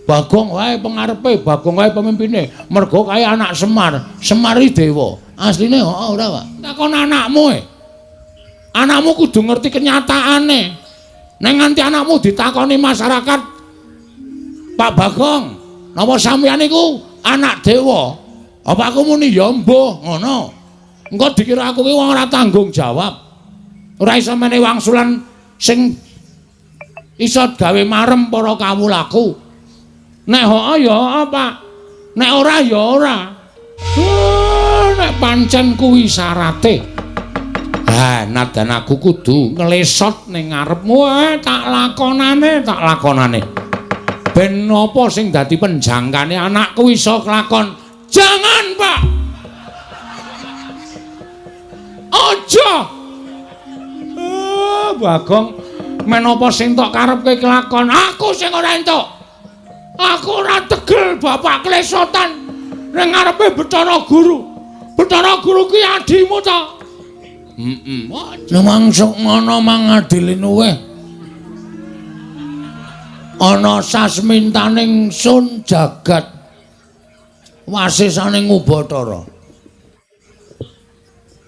Bagong wae pengarepe, Bagong wae pemimpine. Mergo kae anak Semar, Semar iki dewa. Asline ora, Pak. Takon anakmu e. Anakmu kudu ngerti kenyataane. Nek nganti anakmu ditakoni masyarakat, Pak Bagong, napa sampeyan iku anak dewa? Apa aku muni ya mbuh ngono. Engko dikira aku ki wong ora tanggung jawab. Ora iso meneh wangsulan sing iso gawe marem para kawulaku. Nek ho'o ya apa? Nek ora ya ora. Nek pancen kuwi syarate. Nadan aku kudu nglesot ning ngarepmu tak lakonane. Ben napa sing dadi penjangkane anakku iso kelakon. Jangan, Pak. Aja. Bagong, menapa sing tok karepke kelakon? Aku sing ora entuk. Aku ora tegel bapak klesotan ning ngarepe Bathara Guru. Bathara Guru kuwi adimu to? Nemangsuk ngono mangadili nuweh. Ana sasmintaning sun jagat wasisaning Ubathara.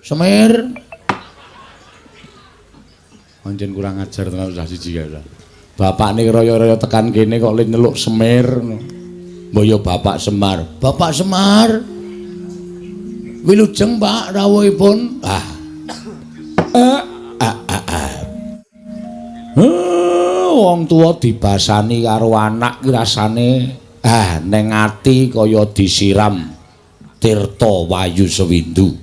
Semir. Pancen kurang ajar tenan usah siji ya. Bapakne raya-raya tekan kene kok le nyeluk Semir. Mbaya Bapak Semar. Bapak Semar. Wilujeng, Pak, rawuhipun. Wong tuwa dibasani karo anak ki rasane neng ati kaya disiram tirta wayu sewindu.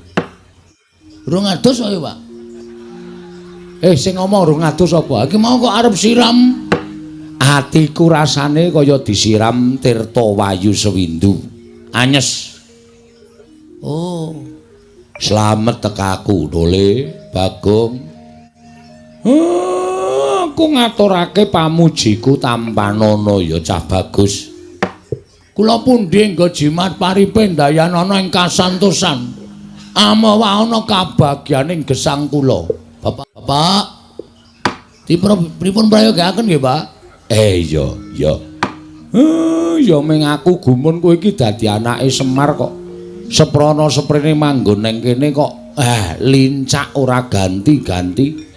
Rung adus wae, Pak. Sing ngomong rung adus apa? Iki mau kok arep siram. Atiku rasane kaya disiram tirta wayu sewindu. Anyes. Oh. Slamet tekaku, Dole, Bagong. Aku ngaturake pamujiku Tampanana ya cah bagus. Kula pundi nggo jimat paripe ndayanana ing kasantosan. Amawa ana kabagyaning gesang kula. Bapak. Dipun prayogaken nggih, Pak? Iya. Ya ming aku gumun kowe iki dadi anake Semar kok. Seprana seprene manggon ning kene kok lincak ora ganti-ganti.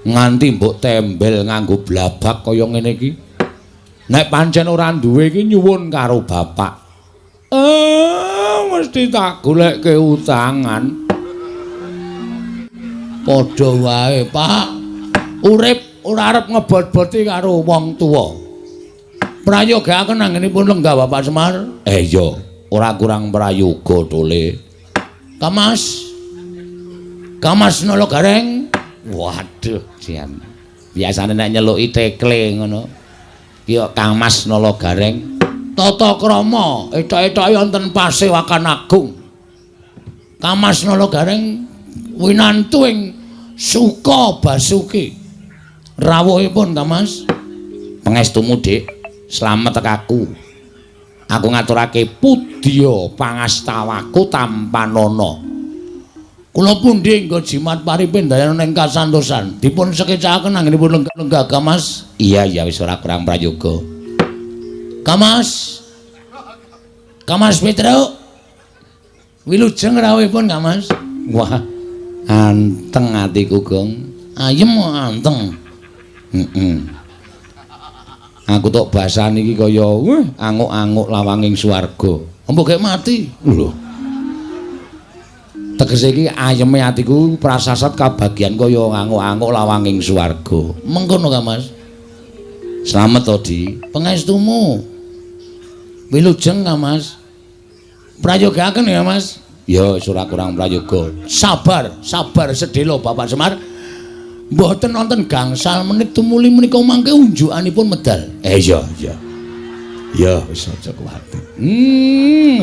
Nganti mbok tembel nganggo blabak kaya ngene iki. Nek pancen ora duwe iki nyuwun karo bapak. Mesti tak goleke utangan. Padha wae, Pak. Urip ora arep ngebot-boti karo wong tuwa. Prayogaken anggenipun lenggah Bapak Semar. Iya, ora kurang prayoga, Dole. Kamas nolo gareng. Waduh, jan. Biasane nek nyeluki tekle ngono. Ki Kang Mas nolo gareng. Tata krama etok-etoke wonten Pasewakan Agung. Kang Mas nolo gareng winantu ing Suka Basuki. Rawuhipun Kang Mas. Pangestumu, Dik. Slamet tekaku. Aku ngaturake pudya pangastawaku Tampanana. Kula pundi nggo jimat paripe ndayanana ing kasantosan. Dipun sekecakaken anggenipun lenggah Kang Mas. Iya wis ora kurang prayoga. Kang Mas Petruk. Wilujeng rawuhipun Kang Mas. Wah, anteng atiku, Gong. Ayem anteng. Aku tok basane iki kaya anguk-anguk lawanging swarga. Empo gek mati. Lho. Tegese iki ayeme atiku prasasat kabagyan kaya anguk-anguk lawanging swarga. Mengkono Kang Mas. Slamet to, Di. Pangestumu. Wilujeng Kang Mas. Prayogaken ya, Mas. Ya, ora kurang prayoga. Sabar sedhela Bapak Semar. Mboten wonten gangsal menit tumuli menika mangke unjukanipun medal. Iya. Ya wis aja kuwatir.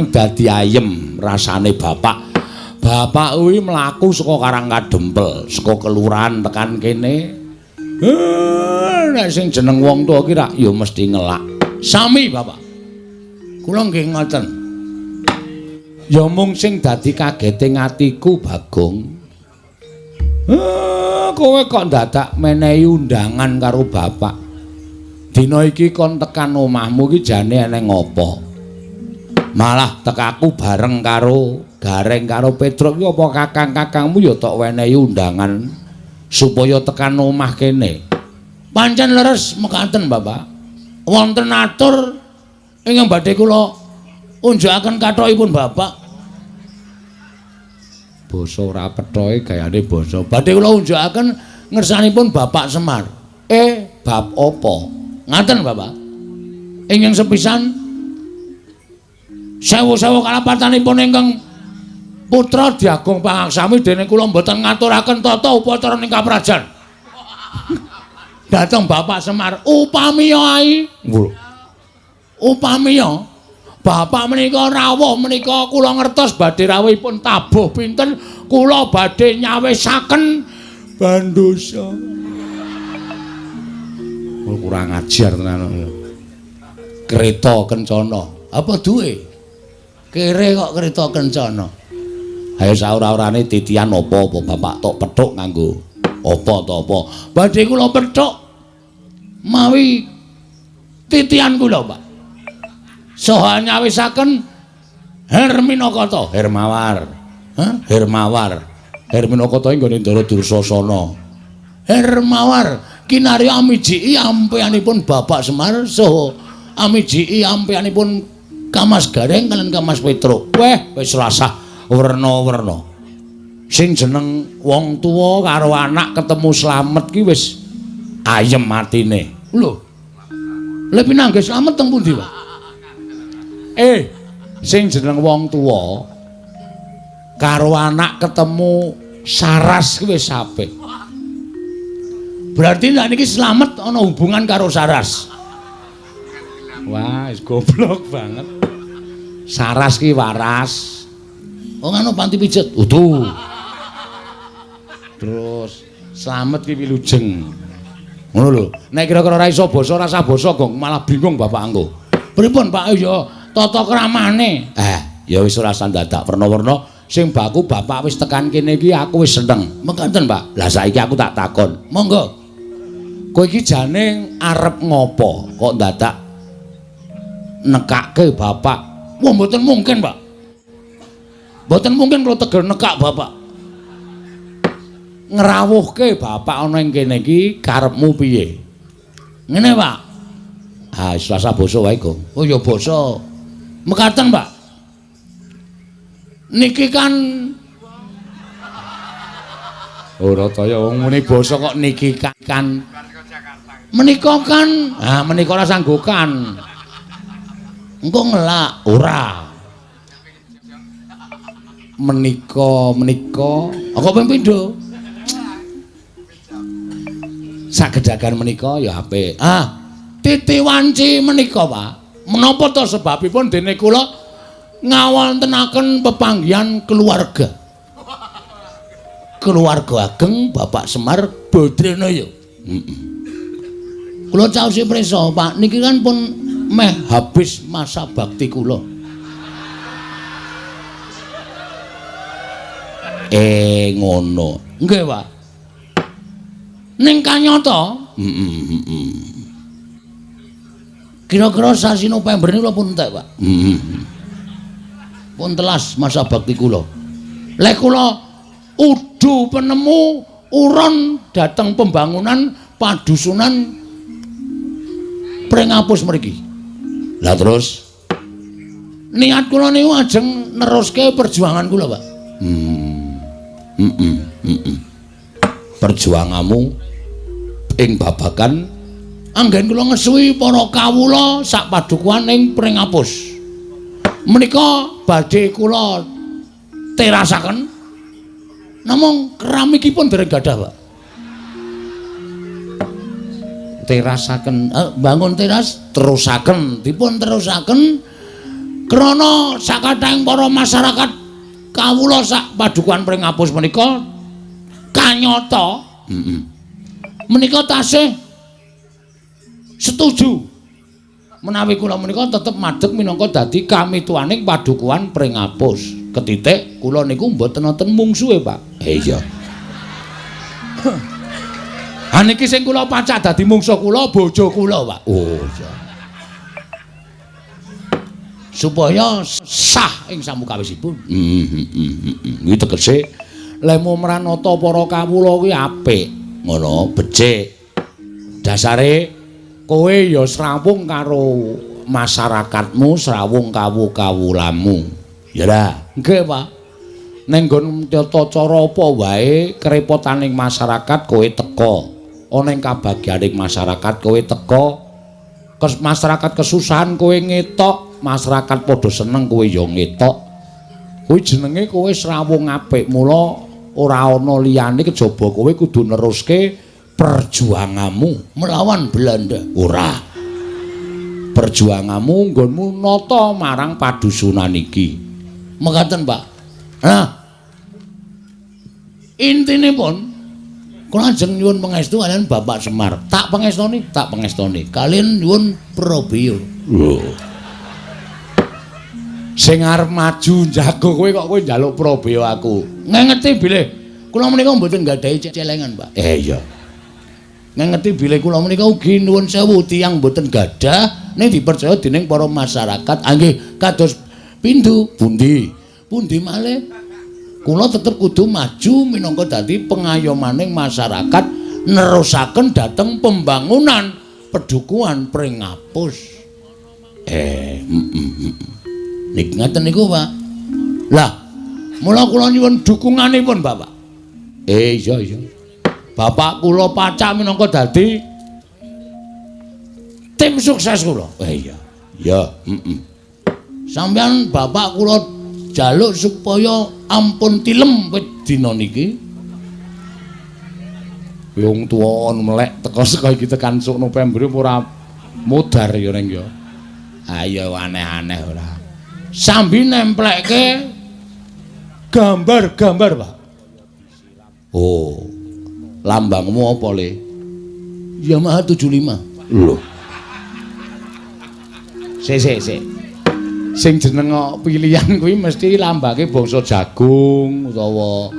Dadi ayem rasane bapak. Bapak kuwi mlaku saka Karangkadempel, saka kelurahan tekan kene. Nek sing jeneng wong tuwa ki rak ya mesti ngelak. Sami, Bapak. Kula nggih ngoten. Ya mung sing dadi kageting atiku, Bagong. Kowe kok dadak menehi undangan karo bapak. Dina iki kon tekan omahmu iki jane eneng ngopo? Malah tekaku bareng karo Gareng karo Petruk iki apa kakang-kakangmu ya tok wenehi undangan supaya tekan omah kene. Pancen leres mekaten, Bapak. Wonten atur ingkang badhe kula unjukaken kathokipun Bapak. Basa ora pethoke gayane basa. Badhe kula unjukaken ngersanipun Bapak Semar. Bab apa? Ngaten, Bapak. Ingkang sepisan sewu-sewu kalapatanipun ingkang putra Diagung Pangaksami dene kula mboten ngaturaken tata upacara ning kaprajan. Dateng Bapak Semar upamiya ai. Upamiya Bapak menika rawuh menika kula ngertos badhe rawuhipun tabuh pinten kula badhe nyawisaken bandosa. Kurang ajar tenan. Kereta kencana. Apa duwe? Kere kok kereta kencana. Ayo saora-orane titian apa-apa Bapak tok pethuk nganggo apa to apa. Badhe kula pethuk mawi titian kula, Pak. Saha nyawisaken Herminakata, Hermawar. Hermawar. Herminakata ing gone Ndara Dursasana. Hermawar kinarya amijiki ampeyanipun Bapak Semar saha amijiki ampeyanipun Kamas Gareng kalian Kamas Petruk. Wis rasah werna-werna. Sing jeneng wong tuwa karo anak ketemu slamet ki wis ayem atine. Lho. Lha pinangge slamet teng pundi, Pak? Sing jeneng wong tuwa karo anak ketemu saras ki wis apik. Berarti lha niki slamet ana hubungan karo saras. Wah, wis goblok banget. Saras ki waras. Oh ngono panti pijet. Utuh. Terus slamet ki wilujeng. Ngono lho. Nek kira-kira ora iso basa rasa basa gong malah bingung Bapak anggo. Pripun Pak ya tata kramane. Ya wis ora sandadak werna-werna sing baku Bapak wis tekan kene iki aku wis seneng. Mekaten Pak. Lah saiki aku tak takon. Monggo. Kowe iki jane arep ngopo kok dadak nekake Bapak? Wah mboten mungkin, Pak. Mboten mungkin kula teger nekak Bapak. Ngrawuhke Bapak ana ing kene iki karepmu piye? Ngene, Pak. Selasa basa wae, Gong. Oh ya basa. Mekaten, Pak. Niki kan ora kaya wong muni basa kok niki kan. Menika kan, menika ora sanggokan. Engko ngelak ora. Menika apa ping pindho? Sagedagan menika ya apik. Titi wanci menika, Pak. Menapa to sebabipun dene kula ngawontenaken pepanggihan keluarga. Keluarga ageng Bapak Semar Badranaya. Kula caosi prisa, Pak. Niki kan pun meh habis masa bakti kula. Ngono. Nggih, Pak. Ning kanyata, kira-kira sasi November niku pun entek, Pak. Pun telas masa bakti kula. Lek kula udu penemu uron dateng pembangunan padusunan Pringapus mriki. Lah terus niat kula niku ajeng neruske perjuangan kula, Pak. Perjuanganmu ing babagan anggen kula ngesuwi para kawula sak padukuhan ing Pringapus. Menika badhe kula terasaken namung keramikipun dereng gadah, Pak. Terasaken bangun teras terusaken dipun terusaken krana sakathahing para masyarakat kawula sak padukuhan Pringapus menika kanyata menika tasih setuju menawi kula menika tetep madheg minangka dadi kamituaning padukuhan Pringapus. Ketitik kula niku mboten wonten mungsuhe, Pak. Iya. Ha niki sing kula pacak dadi mungsuh kula bojo kula, Pak. Oh iya. Supaya sah ing samukawisipun. Kuwi tegese lemu mranata para kawula kuwi apik, ngono, becik. Dasare kowe ya srawung karo masyarakatmu, srawung kawula-kawulamu. Ya dah, nggih, Pak. Ning nggon tata cara apa wae kerepotaning masyarakat kowe teka. Ana ing kabagyaning masyarakat kowe teka. Masyarakat kesusahan kowe ngetok, masyarakat padha seneng kowe ya ngetok. Kuwi jenenge kowe srawung apik. Mula ora ana liyane kejaba kowe kudu neruske perjuanganmu melawan Belanda. Ora. Perjuanganmu nggonmu nata marang padusunan iki. Mekaten, Pak. Nah, intinipun kula ajeng nyuwun pangestu kalian Bapak Semar. Tak pangestoni. Kalian nyuwun Probio. Sing arep maju jago kowe kok kowe njaluk Probio aku. Ngengeti bilih kula menika mboten nggadahi celengan, Pak. Iya. Ngengeti bilih kula menika ugi nuwun sewu tiyang mboten gadah ning dipercaya dening para masyarakat. Nggih, kados pindu pundi malih kula tetep kudu maju minangka dadi pengayomaning masyarakat nerusaken dhateng pembangunan pedukuhan pring ngapus. Nik ngaten niku, Pak. Lah, mula kula nyuwun dukunganipun, Bapak. Iya. Bapak kula pacak minangka dadi tim sukses kula. Iya. Sampeyan Bapak kula jaluk supaya ampun tilem wit dina niki. Wong tuwa melek teka iki tekan sok November ora modar ya ning ya. Ayo aneh-aneh ora. Sambi nemplekke gambar-gambar, Pak. Oh. Lambangmu apa, Le? Yamaha 75. Lho. Sik. Sing jeneng pilihan kuwi mesti lambange bangsa jagung utawa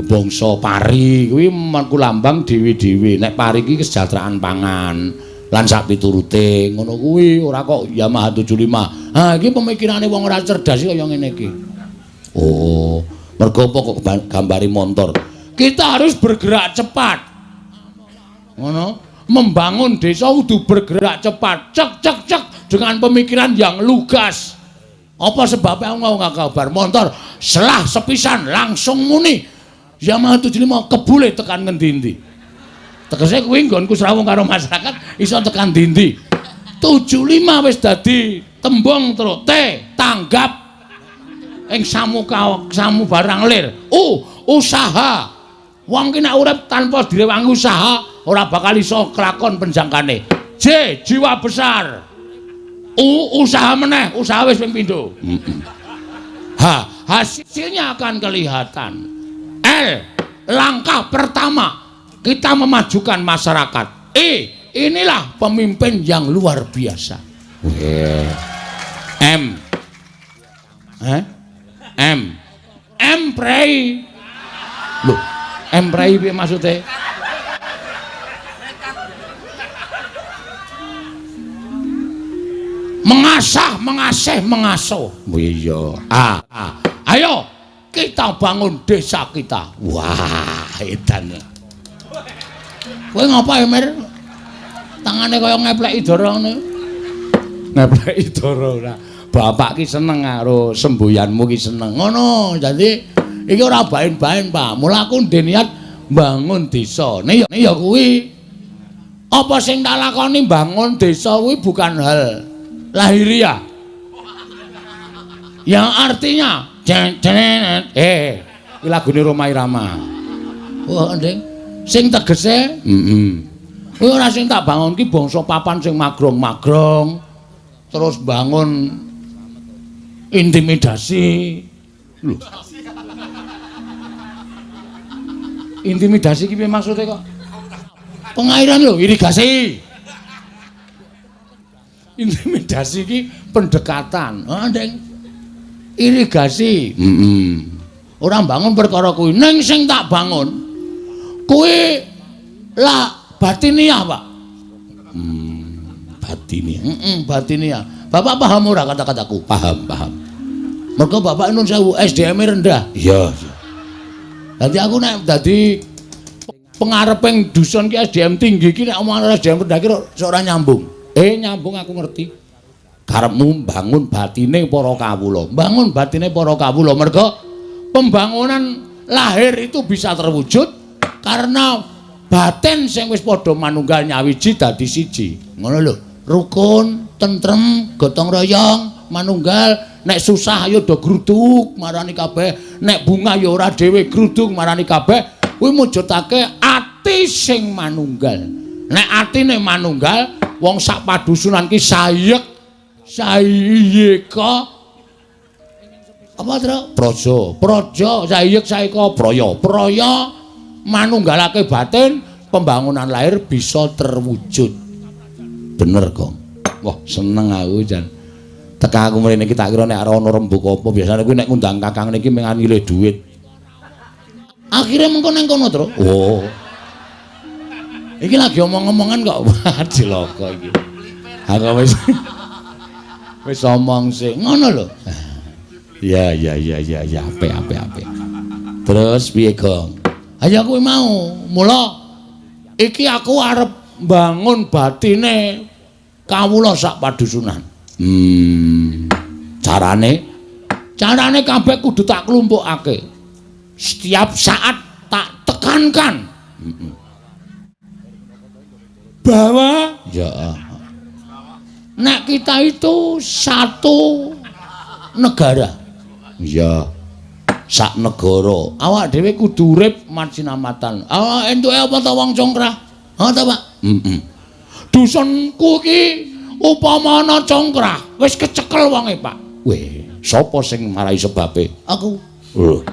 bangsa pari kuwi mengku lambang dewi-dewi. Nek pari iki kesejahteraan pangan lan sak piturute ngono kuwi ora kok Yamaha 75. Ha iki pemikirane wong ora cerdas kaya ngene iki. Oh, mergo apa kok gambari montor. Kita harus bergerak cepat. Ngono, membangun desa kudu bergerak cepat. Cek dengan pemikiran yang lugas. Apa sebabnya mau nggak kabar motor selah sepisan langsung muni Yamaha 75 kebule tekan ngendi-endi. Tegese kuwi nggonku srawung karo masyarakat iso tekan ndi-endi. 75 wis dadi tembung terus tanggap ing samu barang lir. Usaha. Wong ki nek urip tanpa direwangi usaha ora bakal iso kelakon penjangkane. Jiwa besar. Usaha meneh, usaha wis ping pindho. Hasilnya akan kelihatan. Langkah pertama kita memajukan masyarakat. Inilah pemimpin yang luar biasa. Prei. Loh, prei piye maksude? Mengasuh. Iya. Ayo kita bangun desa kita. Wah, edan. Kowe ngapa ya, Mir? Tangane kaya ngepleki dara ngene. Ngepleki dara ora. Bapak ki seneng karo semboyanmu ki seneng. Ngono. Dadi iki ora bain-bain, Pak. Mula aku ndek niat bangun desa. Nek ya kuwi apa sing tak lakoni bangun desa kuwi bukan hal lahiriah yang artinya iki lagune Roma Irama. Wah, Ndeng. Sing tegese kuwi ora sing tak bangun ki bangsa papan sing magrong-magrong terus bangun intimidasi. Lho. Intimidasi ki piye maksude kok? Pengairan lho, irigasi. Intimidasi ki pendekatan. Ndeng. Irigasi. Ora bangun perkara kuwi. Ning sing tak bangun kuwi lah Batinia, Pak. Batinia. Batinia. Bapak paham ora kata-kataku? Paham. Mergo bapak nun sewu SDM-e rendah. Iya. Dadi aku nek dadi pengareping dusun ki SDM tinggi ki nek omongan SDM rendah ki ora nyambung. Nyambung aku ngerti. Karepmu bangun batine para kawula. Bangun batine para kawula mergo pembangunan lahir itu bisa terwujud karena batin sing wis padha manunggal nyawiji dadi siji. Ngono lho. Rukun, tentrem, gotong royong, manunggal, nek susah ayo do gruduk marani kabeh, nek bunga ya ora dhewe gruduk marani kabeh, kuwi mujudake ati sing manunggal. Nek atine manunggal, wong sak padusunan ki sayek, sayeka apa to? Praja, sayek sayeka praya manunggalake batin, pembangunan lahir bisa terwujud. Bener kok. Wah, seneng aku jan. Teka aku mrene iki tak kira nek ora ana rembug apa biasane kuwi nek ngundang kakang niki mengan ngile dhuwit. Akhire mengko nang kono, Tru. Oh. Iki lagi omong-omongan kok cilaka iki. Aku wis omong sih. Ngono lho. Ya, apik. Terus piye, Gong? Ayo kuwi mau. Mula iki aku arep bangun batine kawula sak padusunan. Carane kabeh kudu tak klumpukake. Setiap saat tak tekankan. Bahwa nek kita itu satu negara. Ya. Sak negara. Awak dhewe kudu urip majinamatan. Entuke apa ta wong congkrah? Ta, Pak? Dusunku ki upama ana congkrah, wis kecekel wonge, Pak. Weh, sapa sing marai sebabe? Aku. Lho.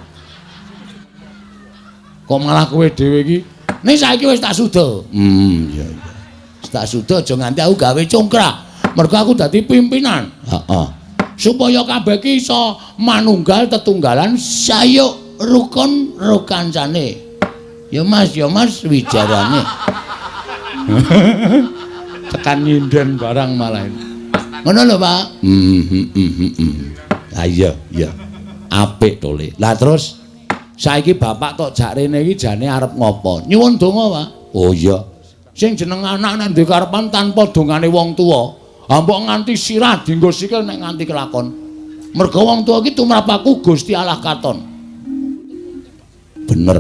Kok malah kowe dhewe iki? Nek saiki wis tak suda. Iya. Wis tak suda aja nganti aku gawe congkrah. Mergo aku dadi pimpinan. Heeh. Supaya kabeh ki iso manunggal tetunggalan sayuk rukun ro kancane. Ya Mas, wijarane. Tekan nyinden barang malah. Ngono lho, Pak. Iya. Apik to, Le. Lah terus saiki bapak tok jak rene iki jane arep ngopo? Nyuwun donga, Pak. Oh iya. Sing jeneng anak nek duwe karepan tanpa dongane wong tuwa, mbok nganti sirah dienggo sikil nek nganti kelakon. Mergo wong tuwa iki tumrap aku Gusti Allah katon. Bener.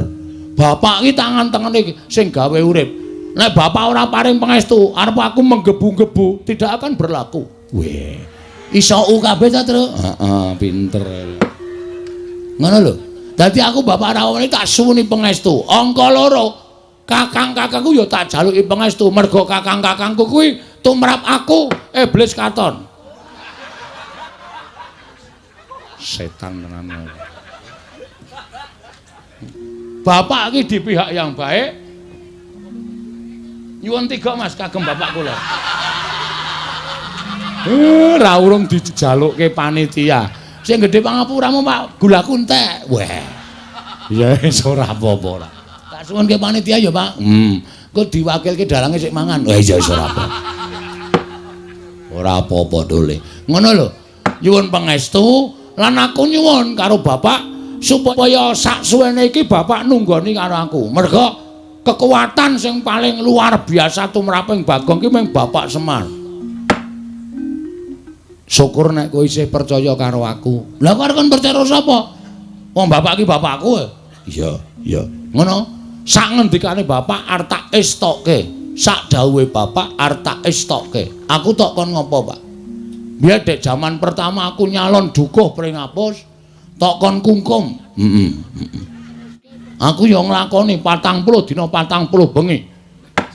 Bapak iki tangan-tangane sing gawe urip. Nek bapak ora paring pangestu, arep aku menggebu-gebu, tidak akan berlaku. Weh. Iso kabeh ta, Tru? Heeh, pinter. Ngono lho. Dadi aku bapak rawone tak suwuni pangestu. Angka 2. Kakang-kakangku ya tak jaluki pangestu mergo kakang-kakangku kuwi tumrap aku iblis katon. Setan tenan. Bapak iki di pihak yang baik. Nyuwun 3 Mas kagem bapak kula. Ora urung dijalukke panitia. Sing gedhe pangapuramu Pak gula kuntek. Weh. Ya wis ora apa-apa ora. Tak suwunke panitia ya, Pak. Engko diwakilke dalange sik mangan. Wah iya wis ora apa. Ora apa-apa dole. Ngono lho. Nyuwun pangestu lan aku nyuwun karo bapak supaya sak suwene iki bapak nunggoni karo aku. Mergo kekuatan sing paling luar biasa tumraping Bagong ki mung Bapak Semar. Syukur nek kowe isih percaya karo aku. Lah kok kon percaya sapa? Wong bapak ki bapakku. Iya. Ngono. Sak ngendikane bapak arep tak estokke. Sak dawuhe bapak arep tak estokke. Aku tok kon ngopo, Pak? Biar dek zaman pertama aku nyalon dukuh pring apus, tok kon kungkum. Aku ya nglakoni 40 dina 40 bengi.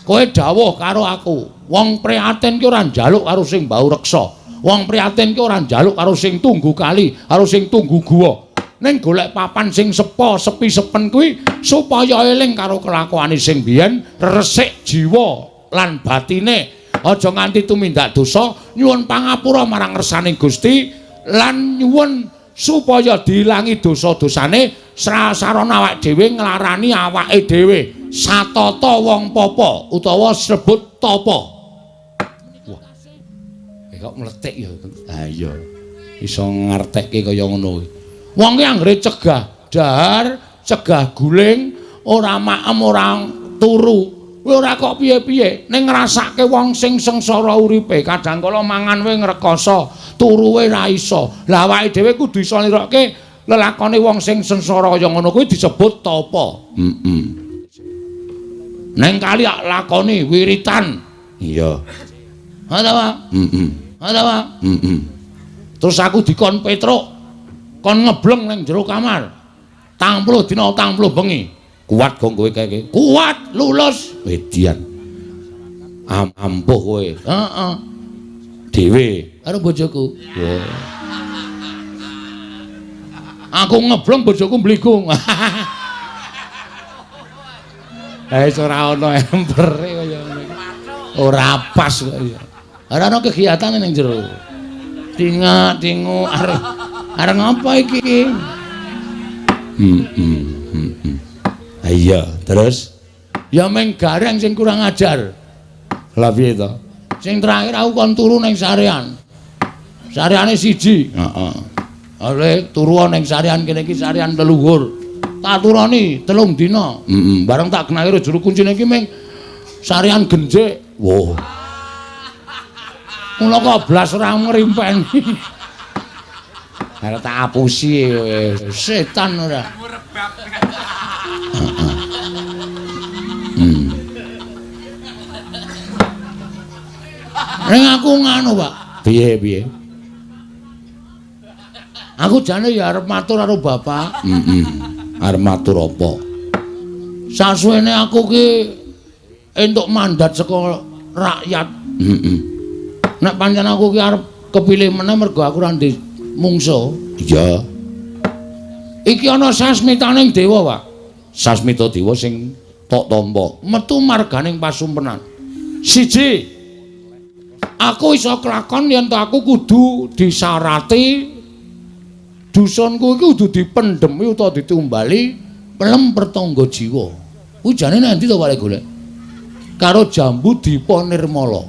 Kowe dawuh karo aku, wong prihatin ki ora njaluk karo sing mbau reksa. Wong prihatin ki ora njaluk karo sing tunggu kali, karo sing tunggu guwa. Ning golek papan sing sepa, sepi sepen kuwi supaya eling karo kelakuane sing biyen, resik jiwa lan batine. Aja nganti tumindak dosa, nyuwun pangapura marang ngersaning Gusti lan nyuwun supaya diilangi dosa-dosane sarana awake dhewe nglarani awake dhewe. satata wong papa utawa sebut tapa. Wah. Kok mletik ya. Ha iya. Iso ngertekke kaya ngono kuwi. Wong ki anggere cegah dahar, cegah guling, ora maem ora turu. Kuwi ora kok piye-piye, ning ngrasake wong sing sengsara uripe, kadang kala mangan wae ngrekoso, turu wae ra iso. Lah awake dhewe kudu iso nirokke lelakone wong sing sengsara kaya ngono kuwi disebut tapa. Neng kali lakoni wiritan. Iya. Ana Pak? Ana Pak? Terus aku dikon petruk, kon ngebleng ning jero kamar. 30 dina 30 bengi. Kuat kok kowe kae. Kuat, lulus. Wedian. Ampuh kowe. Heeh. Dhewe karo bojoku. Wah. Aku ngebleng bojoku mbligung. Ora ana empere kaya ngene. Ora pas kok ya. Ora ana kegiatan ning jero. Tingu areng apa iki? Iya, terus ya meng gareng sing kurang ajar. Lah piye to? Sing terakhir aku kon turu ning sarean. Sareane siji. Heeh. Oleh turu ning sarean kene iki sarean leluhur. Tak turoni 3 dina. Bareng tak genaki juru kuncine iki ming sarean genjek. Wow. Mula kok blas ora ngrimpeni. Arep tak apusi setan ora. Ning aku nganu, Pak. Piye? Aku jane ya arep matur karo bapak. Arep matur apa? Sasuwene aku ki entuk mandat saka rakyat. Nek pancen aku ki arep kepilih meneh mergo aku ora ndek mungsuh. Iya. Iki ana sasmitaning dewa, Pak. Sasmita dewa sing tok tampa metu marganing pasumpenan. Siji, aku iso kelakon yen aku kudu disarati dusunku iki kudu dipendhemi utawa ditumbali pelem pertangga jiwa. Kuwi jane nanti to Pak golek? Karo Jambu Dipa Nirmala.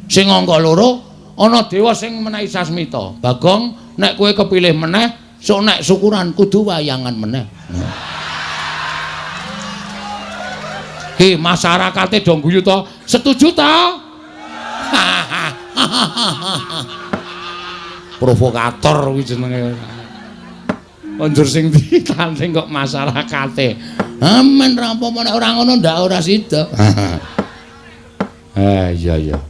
Sing angka 2 ana dewa sing menehi sasmita. Bagong nek kowe kepilih meneh, sok nek syukuran kudu wayangan meneh. Ki masyarakate do guyu to? Setuju to? Provokator kuwi jenenge. Konjur sing ditanding kok masyarakate. Amen ra apa-apa nek ora ngono ndak ora sida. Iya.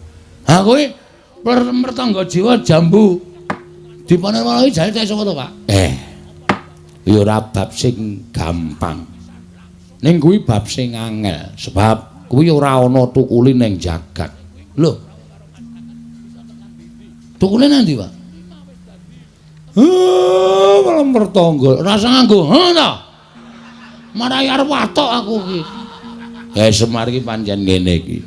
Ha kowe pertangga jiwa Jambu Dipa Nirmala iki jane sapa to, Pak? Ya ora bab sing gampang. Ning kuwi bab sing angel sebab kuwi ora ana tukule ning jagat. Lho. Tukule nanti, Pak? Malam pertangga, rasa nganggo, ta? Marai arep watok aku iki. Semar iki pancen ngene iki.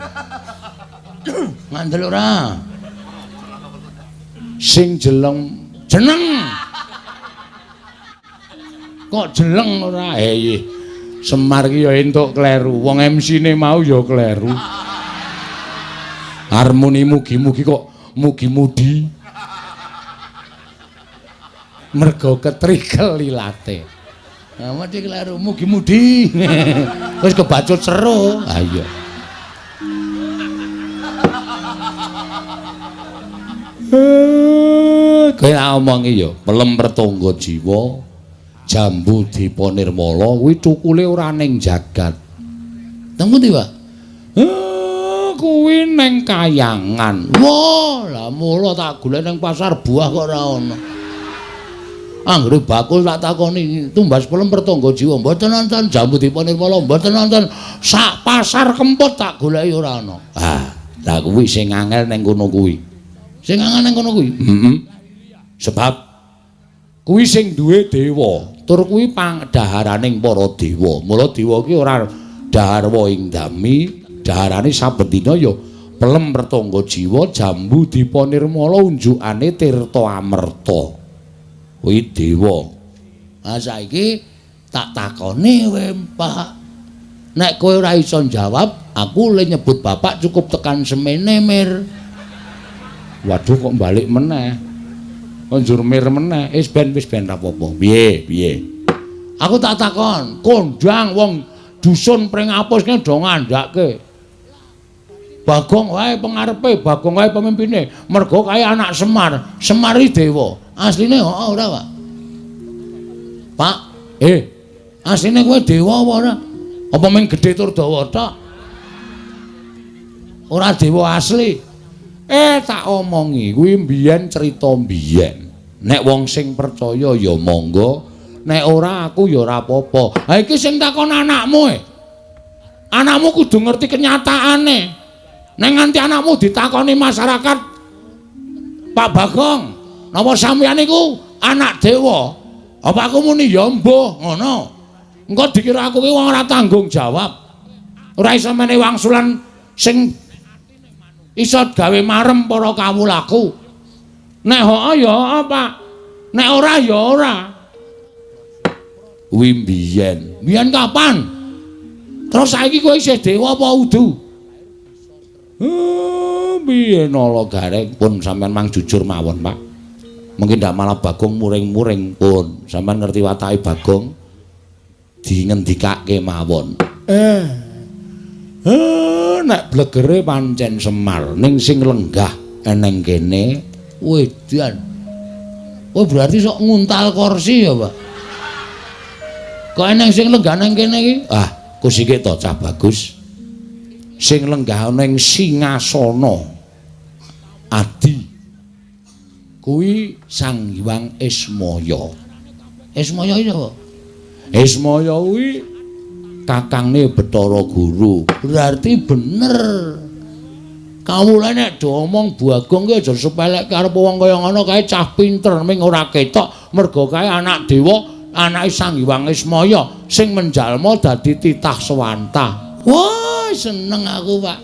Ngandel ora? Sing jeneng. Kok jeleng ora? Semar iki ya entuk kleru. Wong MC-ne mau ya kleru. Harmoni mugi-mugi kok mugi-mudi. Mergo ketrikel lilate. Nah, mesti kleru mugi-mudi. Wis kebacut seru. Ha iya. Kowe omongi ya, pelem pertangga jiwa, Jambu Dipa Nirmala kuwi cukule ora ning jagat. Teng pundi, Pak? Kuwi ning Kayangan. Wah, lah mula tak golek ning pasar buah kok ora ono. Anggere bakul tak takoni tumbas pelem pertangga jiwa mboten nonton Jambu Dipa Nirmala mboten nonton sak pasar kempot tak goleki ora ono. Lah kuwi sing angel ning kono kuwi. Sing angel ning kono kuwi. Sebab kuwi sing duwe dewa, tur kuwi pangdaharaning para dewa. Mula dewa ki ora daharwa ing dami, daharane saben dina ya pelem pertangga jiwa Jambu Dipa Nirmala unjukane tirta amerta. Kuwi dewa. Saiki tak takoni kowe, Pak. Nek kowe ora iso jawab, aku le nyebut bapak cukup tekan semene mir. Waduh kok balik meneh. Konjur mir meneh. Wis ben apa-apa. Piye? Aku tak takon, kondang wong dusun pring apus kene do ngandhake. Bagong wae pengarepe, Bagong wae pemimpine. Mergo kae anak Semar. Semar iki dewa. Asline ora, Pak. Pak, asline kowe dewa apa ora? Apa mung gedhe tur dawa tok? Ora dewa asli. Tak omongi kuwi mbiyen crita mbiyen. Nek wong sing percaya ya monggo, nek ora aku ya ora apa-apa. Ha iki sing takon anakmu Anakmu kudu ngerti kenyataane. Nek nganti anakmu ditakoni masyarakat, Pak Bagong, napa sampeyan iku anak dewa? Apa aku muni ya mbuh ngono? Engko dikira aku ki wong ora tanggung jawab. Ora iso menehi wangsulan sing iso gawe marem para kawulaku. Nek hooh ya hooh, Pak. Nek ora ya ora. Kuwi mbiyen. Mbiyen kapan? Terus saiki kowe isih dewa apa udu? Mbiyen ala gareng pun sampean mang jujur mawon, Pak. Mungkin ndak malah Bagong muring-muring pun. Sampean ngerti watake Bagong? Dingendikake mawon. Nek blegere pancen Semar ning sing lenggah eneng kene wedan. Oh berarti sok nguntal kursi ya, Pak. Kok eneng sing lenggah nang kene iki? Kusike to cah bagus. Sing lenggah ning singasana Adi. Kuwi Sang Hyang Ismaya. Ismaya iki apa? Ismaya kuwi kakangne Bathara Guru. Berarti bener. Kawula nek do omong Bagong ki aja sepelek karo wong kaya ngono kae cah pinter ming ora ketok mergo kae anak dewa, anake Sang Hyang Ismaya sing menjalma dadi titah swanta. Wah, seneng aku, Pak.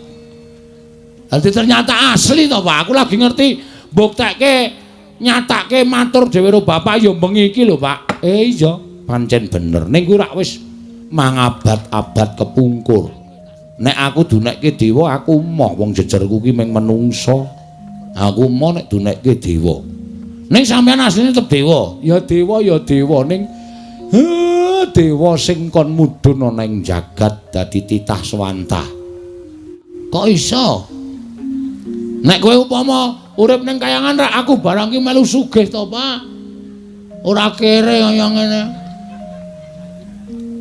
Dadi ternyata asli to, Pak. Aku lagi ngerti mbuktekke nyatake matur dhewe karo bapak ya bengi iki lho, Pak. Iya. Pancen bener ning kuwi rak wis mangabad-abad kepungkur. Nek aku dunekke dewa aku moh wong jejerku ki mung menungsa. Aku moh nek dunekke dewa. Ning sampean asline tetep dewa. Ya dewa ning dewa sing kon mudhun ana ing jagat dadi titah swanta. Kok iso? Nek kowe upama urip ning kayangan rak aku barang ki melu sugih to, Pak. Ora kere kaya ngene.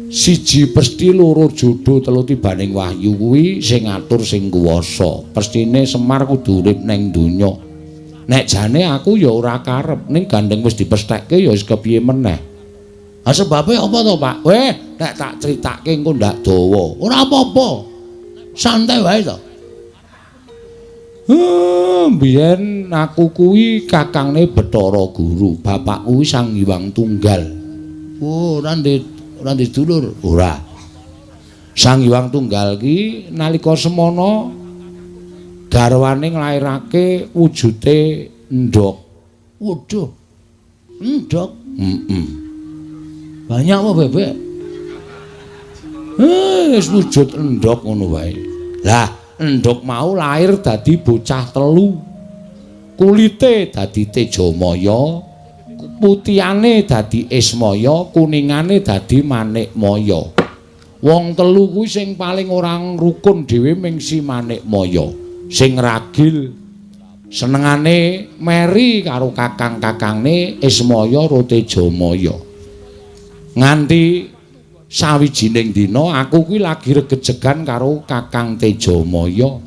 Siji pesti loro jodoh telu tibaning wahyu kuwi sing ngatur sing kuwasa. Pestine Semar kudu urip ning donya. Nek jane aku ya ora karep ning gandeng wis dipesthekke ya wis kepiye meneh. Ha sebabe apa to, Pak? Nek tak critake engko ndak dawa. Ora apa-apa. Santai wae to. Mbiyen aku kuwi kakangne Bathara Guru, bapak kuwi Sang Hyang Tunggal. Ora ndek dulur, ora. Sang Hyang Tunggal ki nalika semana garwane nglairake wujude endhog. Waduh. Endhog? Banyak apa bebek? Wis wujud endhog ngono wae. Lah, endhog mau lair dadi bocah telu. Kulite dadi Tejamaya, putihane dadi Ismaya, kuningane dadi Manikmaya. Wong telu kuwi sing paling ora rukun dhewe ming si Manikmaya. Sing ragil senengane meri karo kakang-kakangne Ismaya ro Tejamaya. Nganti sawijining dina aku kuwi lagi regejegan karo Kakang Tejamaya.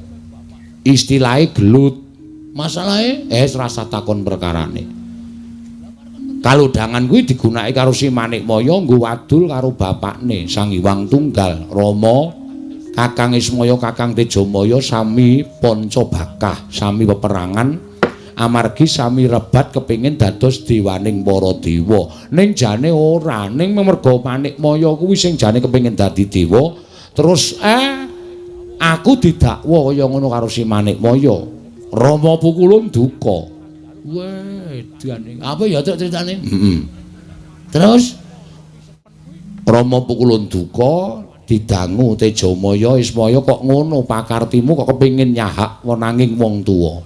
Istilahe gelut. Masalahe rasa takon perkarane. Kalodhangan kuwi digunakake karo si Manikmaya nggo wadul karo bapakne Sang Hyang Tunggal, Rama. Kakang Ismaya, Kakang Tejamaya sami Pancabakah, sami peperangan. Amargi sami rebat kepingin dados dewaning para dewa. Ning jane ora, ning merga Manikmaya kuwi sing jane kepingin dadi dewa. Terus aku didakwa kaya ngono karo si Manikmaya. Rama pukulun duka. Wedane. Apa ya ceritane? Terus Rama pukulun duka didangu Tejamaya Ismaya kok ngono pakartimu kok kepengin nyahak wenanging wong tuwa.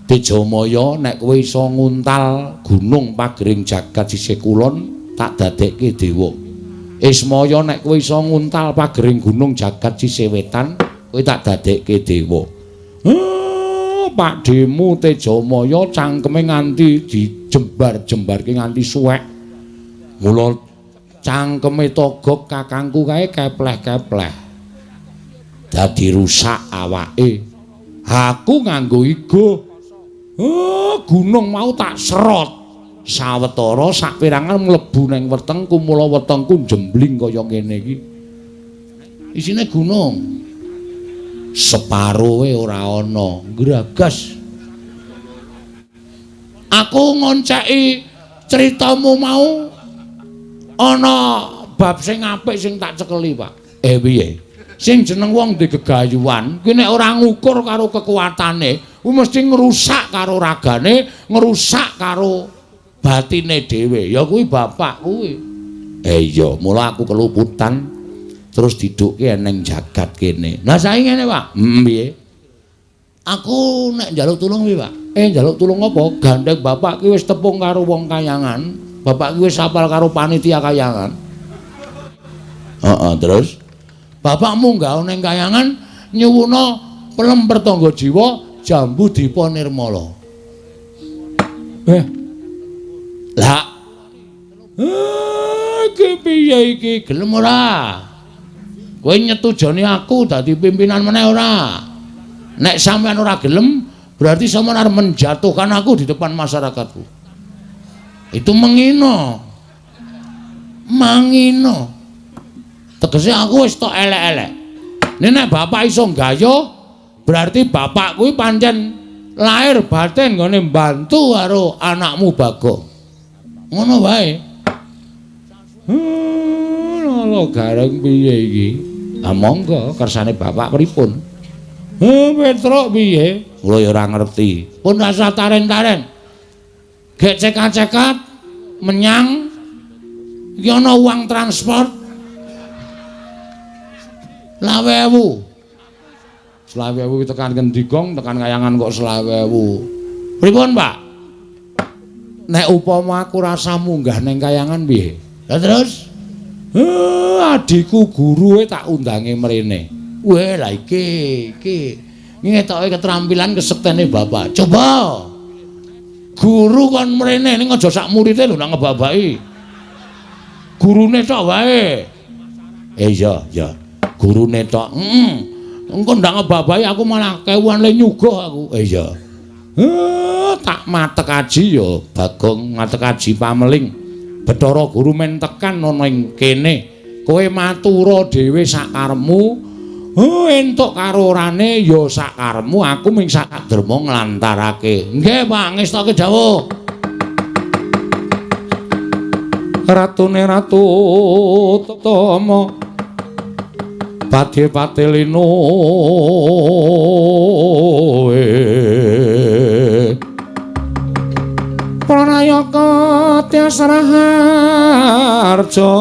Tejamaya nek kowe iso nguntal gunung pagering jagat sisih kulon tak dadekke dewa. Ismaya nek kowe iso nguntal pagering gunung jagat sisih wetan kowe tak dadekke dewa. Pak Demu Tejamaya cangkeme nganti dijembar-jembarke nganti suwek. Mula cangkeme Togog kakangku kae kepleh-kepleh. Dadi rusak awake. Aku nganggo igo. Gunung mau tak serot. Sawetara saperangan mlebu ning wetengku mula wetengku jembling kaya ngene iki. Isine gunung. Separohe ora ana, gragas. Aku ngonceki critamu mau ana bab sing apik sing tak cekeli, Pak. Piye? Sing jeneng wong di gegayuhan, kuwi nek ora ngukur karo kekuatane, kuwi mesti ngrusak karo ragane, ngrusak karo batine dhewe. Ya kuwi bapak kuwi. Iya, mula aku keluputan. Terus didukke neng jagat kene. Lah saiki ngene, Pak. Piye? Aku nek njaluk tulung piye, Pak? Njaluk tulung apa? Gandeng bapak ki wis tepung karo wong kayangan. Bapak ki wis apal karo panitia kayangan. Terus bapakmu nggawa neng kayangan nyuwuna pelemper tangga jiwa Jambu Dipa Nirmala. Lah. Iki piye iki? Gelem ora? Kowe nyetujoni aku dadi pimpinan meneh ora? Nek sampean ora gelem, berarti sampean arep menjatuhkan aku di depan masyarakatku. Itu menghina. Manghina. Tegese aku wis tok elek-elek. Nek bapak iso gayuh, berarti bapak kuwi pancen lahir batin nggone mbantu karo anakmu Bagong. Ngono wae. Lho gareng piye iki? Ah monggo kersane bapak pripun? Petruk piye? Kula ya ora ngerti. Pun rasa taren-taren. Gek cekat-cekat menyang iki ana uang transport 20.000. 20.000 tekan Kendhigong, tekan Kayangan kok 20.000. Pripun, Pak? Nek upama aku rasa munggah ning Kayangan piye? Lah terus adikku guru tak undange mrene. Weh lah iki ngetoke keterampilan kesektene bapak. Coba guru kon mrene ning aja sak murite lho nang ngebabaki. Gurune tok wae. Iya. Gurune tok. Engko ndak ngebabaki aku malah kewan le nyuguh aku. Iya. Tak matek aji ya Bagong matek aji pameling. Bathara Guru men tekan ana ing kene. Kowe matura dhewe sak karepmu. Entuk karo orane ya sak karepmu, aku ming sak derma nglantarake. Nggih, Pak, ngestake dawuh. Ratune Ratu Tama Badhe Patelino Pranayaka Tyasraharja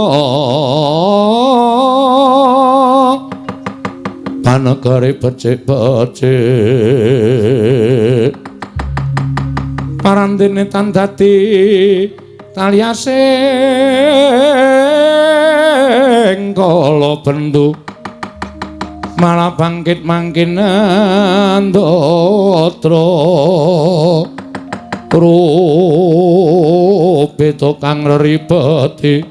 Panegare becik-becik Parandene tan dadi taliasing kala bendu malah bangkit mangkin ndatra rupe to kang ribeti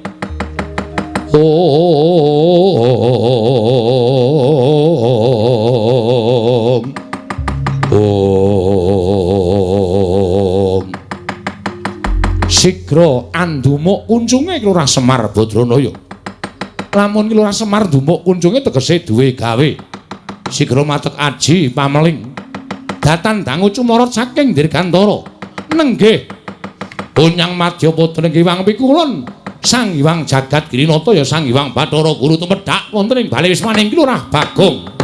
Sigra andumuk kuncunge Lurah Semar Badranaya. Lamun Lurah Semar ndumuk kuncunge tegese duwe gawe. Sigra matek aji pameling. Datan dangu cumorot saking Dirgantara. Nenggih. Punyang Madyapada Hyang Pikulun. Sang Hyang Jagat Girinata ya Sang Hyang Bathara Guru tumedhak wonten ing bale wismaning Lurah Bagong.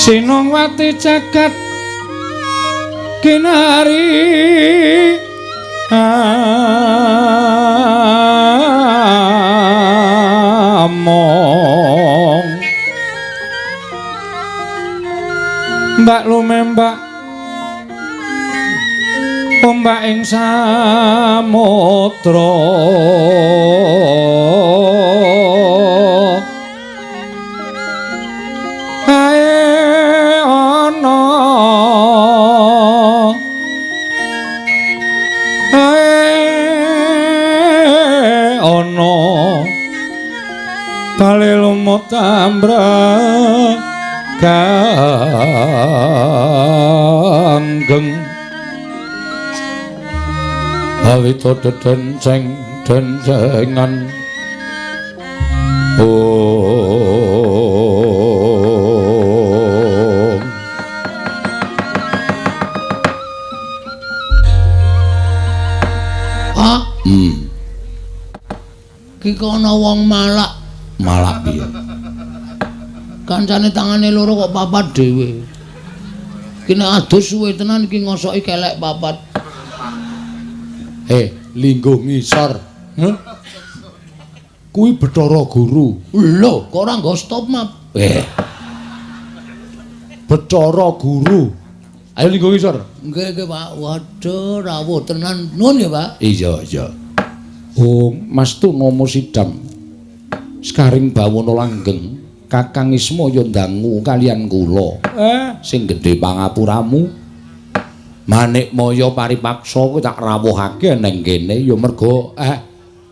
Sinongwati jagat kinari among mbak lumembak ombak ing samudra bali lumut tambra kanggeng awita dencengan Ki kono wong malak piye? Kancane tangane loro kok papat dhewe. Ki nek adus suwe tenan iki ngosoki kelek papat. Linggo ngisor. Kuwi Bathara Guru. Lho, kok ora nggo stop map? Bathara Guru. Ayo linggo ngisor. Nggih, Pak. Waduh, rawuh tenan. Nuwun ya, Pak. Iya. Oh, Mas Tunomo Sidam. Skaring bawana langgeng, Kakang Ismaya ndangu kalian kula. Sing gedhe pangapuramu. Manikmaya paripaksa kowe tak rawuhake nang kene ya merga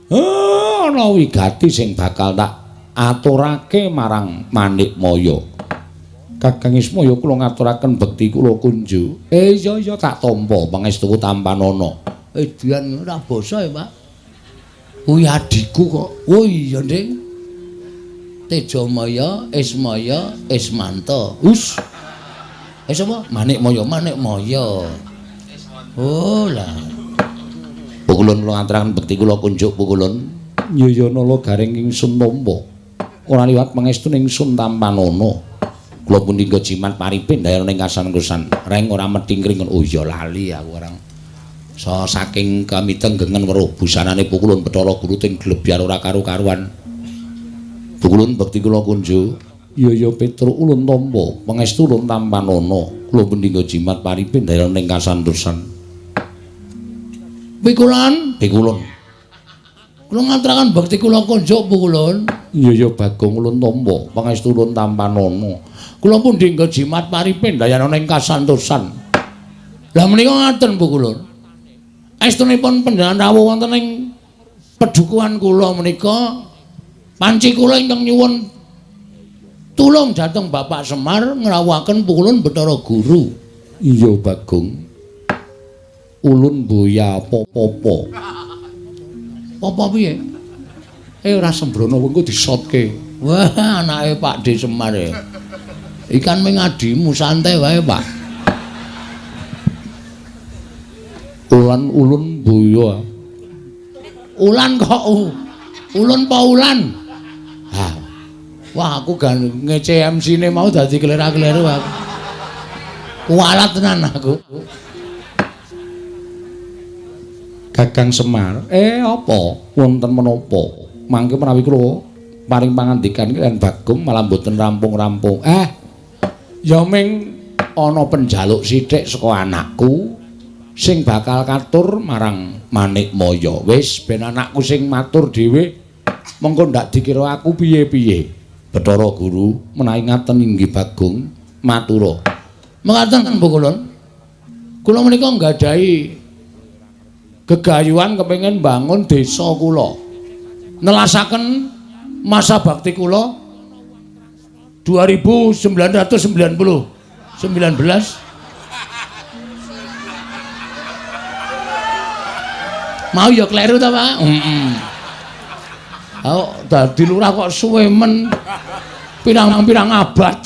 ana wigati sing bakal tak aturake marang Manikmaya. Kakang Ismaya kula ngaturaken bekti kula kunju. Iya tak tampa pangestuku tampanana. Dian ora basa ya, Pak. Kuwi adikku kok. Oh iya, Nding. Tejamaya, Ismaya, Ismanta. Apa? Manikmaya. Oh lah. Pukulun kula ngaturaken bekti kula kunjuk pukulun. Nyayana garing ingsun nampa. Ora liwat pangestu ingsun tampanana. Kula pundi jimat paripin dayan ning kasan-kusan. Reng ora metingkring. Oh iya lali aku orang. So saking kamitenggengen weruh busanane pukulun Bathara Guru ting glebyar ora karu-karuan. Pukulun bekti kula kunjuk. Iya Petruk ulun tampa, pangestu ulun tampanana. Kula punika jimat paripin dayan ning kasantosan. Pikulun. Kula ngaturaken bekti kula kunjuk pukulun. Iya Bagong ulun tampa, pangestu ulun tampanana. Kula punika jimat paripin dayan ning kasantosan. Lah menika ngaten pukulun. Estunipun panjenengan rawuh wonten ing pedukuhan kula menika panci kula ingkang nyuwun tulung dhateng Bapak Semar ngrawuhaken pukulun Bathara Guru. Iya Bagong. Ulun boya apa-apa. Apa piye? Ora sembrono engko disotke. Wah, anake Pak D Semar e. Ikan mengadimu santai wae, Pak. Ulun boya. Ulan kok ulun apa ulan? Wah, aku gan ngece MC-ne mau dadi kelera-keleru aku. Kualat tenan aku. Kakang Semar, apa? Wonten menapa? Mangke menawi kula paring pangandikan kaliyan Bagong malah mboten rampung-rampung. Ya ming ana penjaluk sithik saka anakku sing bakal katur marang Manikmaya. Wis ben anakku sing matur dhewe mengko ndak dikira aku piye-piye. Bathara Guru menawi ngaten inggih Bagong matura. Mekaten pukulun. Kula menika nggadahi gegayuhan kepengin bangun desa kula. Nelasaken masa bakti kula 1919 mau ya kleru ta, Pak? Dadi lurah kok suwe men pirang-pirang abad.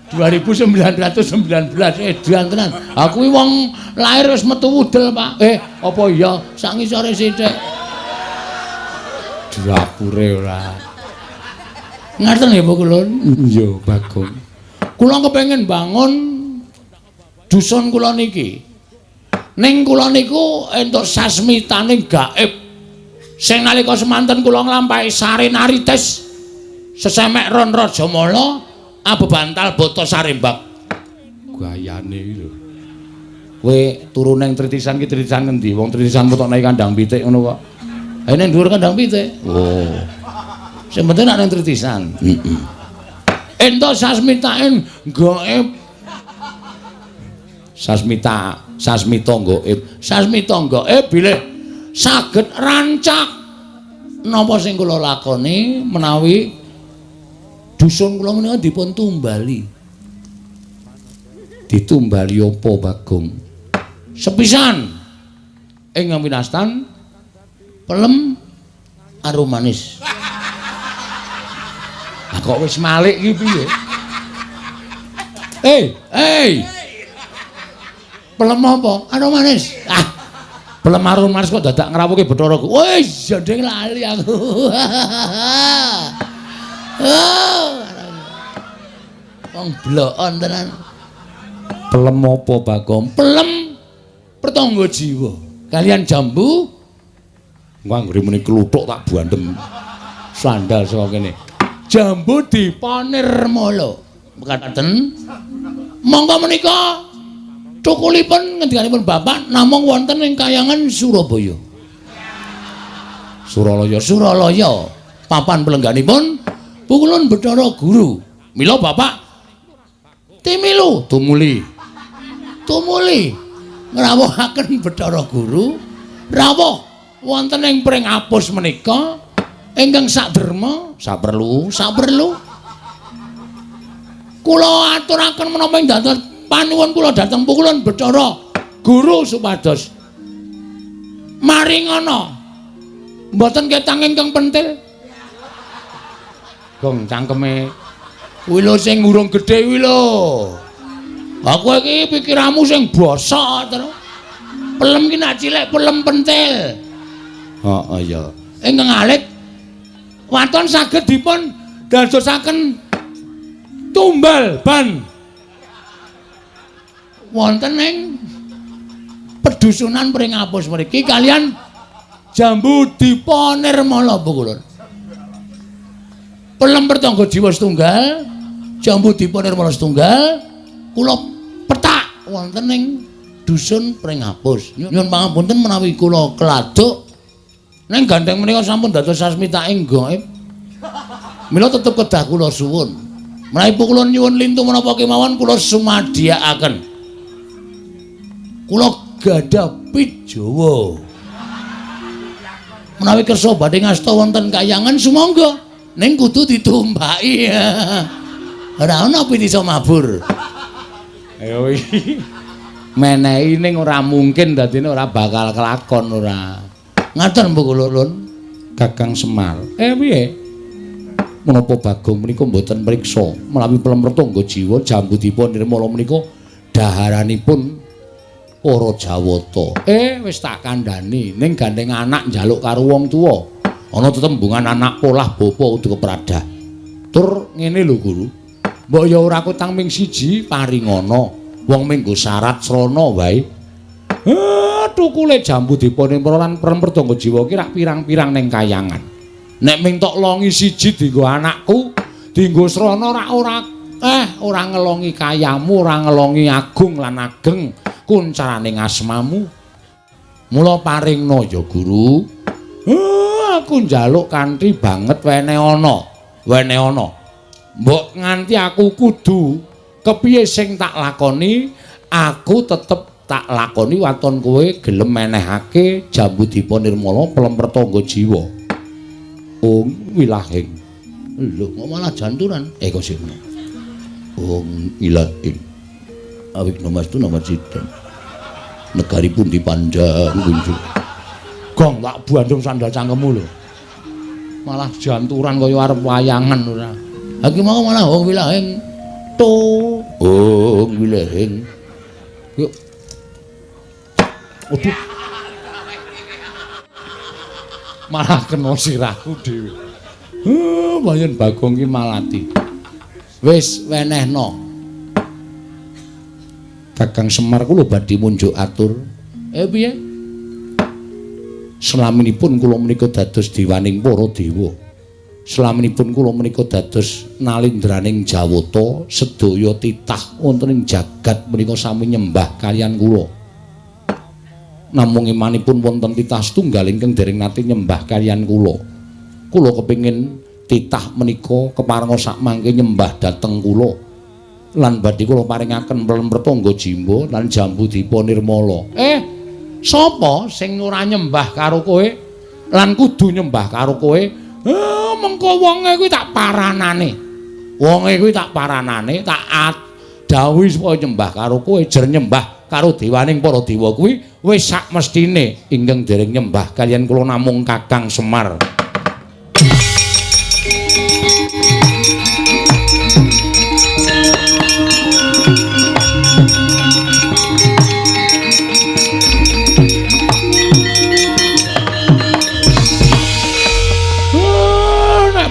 2919 edan tenan. Aku kuwi wong lahir wis metu wudel, Pak. Apa iya sak ngisore sithik. Dapure ora. Ngaten ya, Bu Kulun? Iya, Bagong. Kula kepengin bangun dusun kula niki. Ning kula niku entuk sasmitaning gaib. Sing nalika semanten kula nglampahi sari narites sesemek ron Rajamala abebantal boto sarembak. Gayane lho. Kowe turu ning tritisan ki tritisan ngendi? Wong tritisan tok nang kandang pitik ngono kok. Ha ning dhuwur kandang pitik. Oh. Sing penting nek ning tritisan. Heeh. Entuk sasmitain gaib. Sasmita gaib. Sasmita gaib bilih saged rancak napa sing kula lakoni menawi dusun kula menika dipun tumbali. Ditumbali apa Bagong? Sepisan ing winastan pelem arum manis. Lah kok wis malik iki piye? Pelem apa? Arum manis. Pelem arum manis kok dadak ngrawuhke Batharaku. Wis jendeng lali aku. Wong blokon tenan. Pelem apa Bagong? Pelem pertangga jiwa kalian jambu Engko anggere muni kluthuk tak bandem sandal saka kene. Jambu dipanirmala mekaten monggo menika cukulipun ngendikanipun Bapak namung wonten ing Kayangan Surabaya. Suralaya papan pelengganipun pukulun Bathara Guru. Mila Bapak timilu tumuli ngrawuhaken Bathara Guru rawuh wonten ing pring apus menika ingkang saderma saperlu kula aturaken menapa ing dados panuwun kula dhateng pukulan Bathara Guru supados maringana mboten ketang ingkang pentil. Gong cangkeme kuwi lho sing urung gedhe kuwi lho. Aku iki pikiranmu sing bosok terus. Pelem ki nek cilik pelem pentil. Heeh ya. Ingkang alit waton saged dipun dadosaken tumbal ban wonten ing pedusunan pring apus mriki kalian jambu dipanirmala pukulun. Pelem pertangga jiwa setunggal, jambu dipanirmala setunggal, kula petak wonten ing dusun pring apus. Nyuwun pangapunten menawi kula keladuk ning gandeng menika sampun dados sasmitaing gaib. Mila tetep kedah kula suwun. Menawi kula nyuwun lintu menapa kemawon kula sumadhiakaken. Kula gadah pijawa. Menawi kersa badhe ngasta wonten Kayangan sumangga ning kudu ditumbaki. Ora ana pitisa mabur. Ayo iki menehi ning ora mungkin dadine ora bakal kelakon ora. Ngaten Bu Kulun. Kakang Semar. Piye? Menapa Bagong menika mboten mriksa menawi pelem pertangga jiwa jambu dipun nirmala menika daharanipun para Jawata. Wis tak kandhani ning gandeng anak njaluk karo wong tuwa. Ana tetembungan anak polah bapa kudu kepradah. Tur ngene lho Guru. Mbok ya ora kutang ming siji paringana. Wong minggo syarat srana wae. Tukule jambu dipunimra lan pertangga jiwa ki rak pirang-pirang ning Kayangan. Nek ming tok longi siji dienggo anakku, dienggo srana ora ngelongi kayamu, ora ngelongi agung lan ageng kuncaraning asmamu. Mula paringna ya Guru. Aku njaluk kanthi banget wene ana. Mbok nganti aku kudu kepiye sing tak lakoni, aku tetep tak lakoni waton kowe gelem menehake jambu dipunirmala pelem pertangga jiwa. Wilahing. Lho, kok malah janturan? Kok sing. Wilahing. Awik namastu nama sidang. Negari pun dipandang kunjung. Gong tak bandung sandal cangkemmu lho. Malah janturan kaya arep wayangan ora. Iki mau malah wong wilahing. Wilahing. Yuk. Aduh. Malah kena sirahku dhewe. Payen Bagong ki malati. Wis wenehno. Kakang Semar kula badhe munjuk atur. Piye? Selaminipun kula menika dados dewaning para dewa. Selaminipun kula menika dados nalindraning Jawata, sedaya titah wonten ing jagat menika sami nyembah kaliyan kula. Namung imanipun wonten titah setunggal ingkang dereng nate nyembah kaliyan kula. Kula kepengin titah menika keparenga sak mangke nyembah dhateng kula. Lan badhe kula paringaken Pletangga Jimba lan Jambudipa Nirmala. Sapa sing ora nyembah karo kowe lan kudu nyembah karo kowe? Mengko wonge kuwi tak paranane. Wonge kuwi tak paranane, tak dawuhi supaya nyembah karo kowe, jer nyembah karo dewaning para dewa kuwi wis sak mestine. Ingkang dereng nyembah kaliyan kula namung Kakang Semar.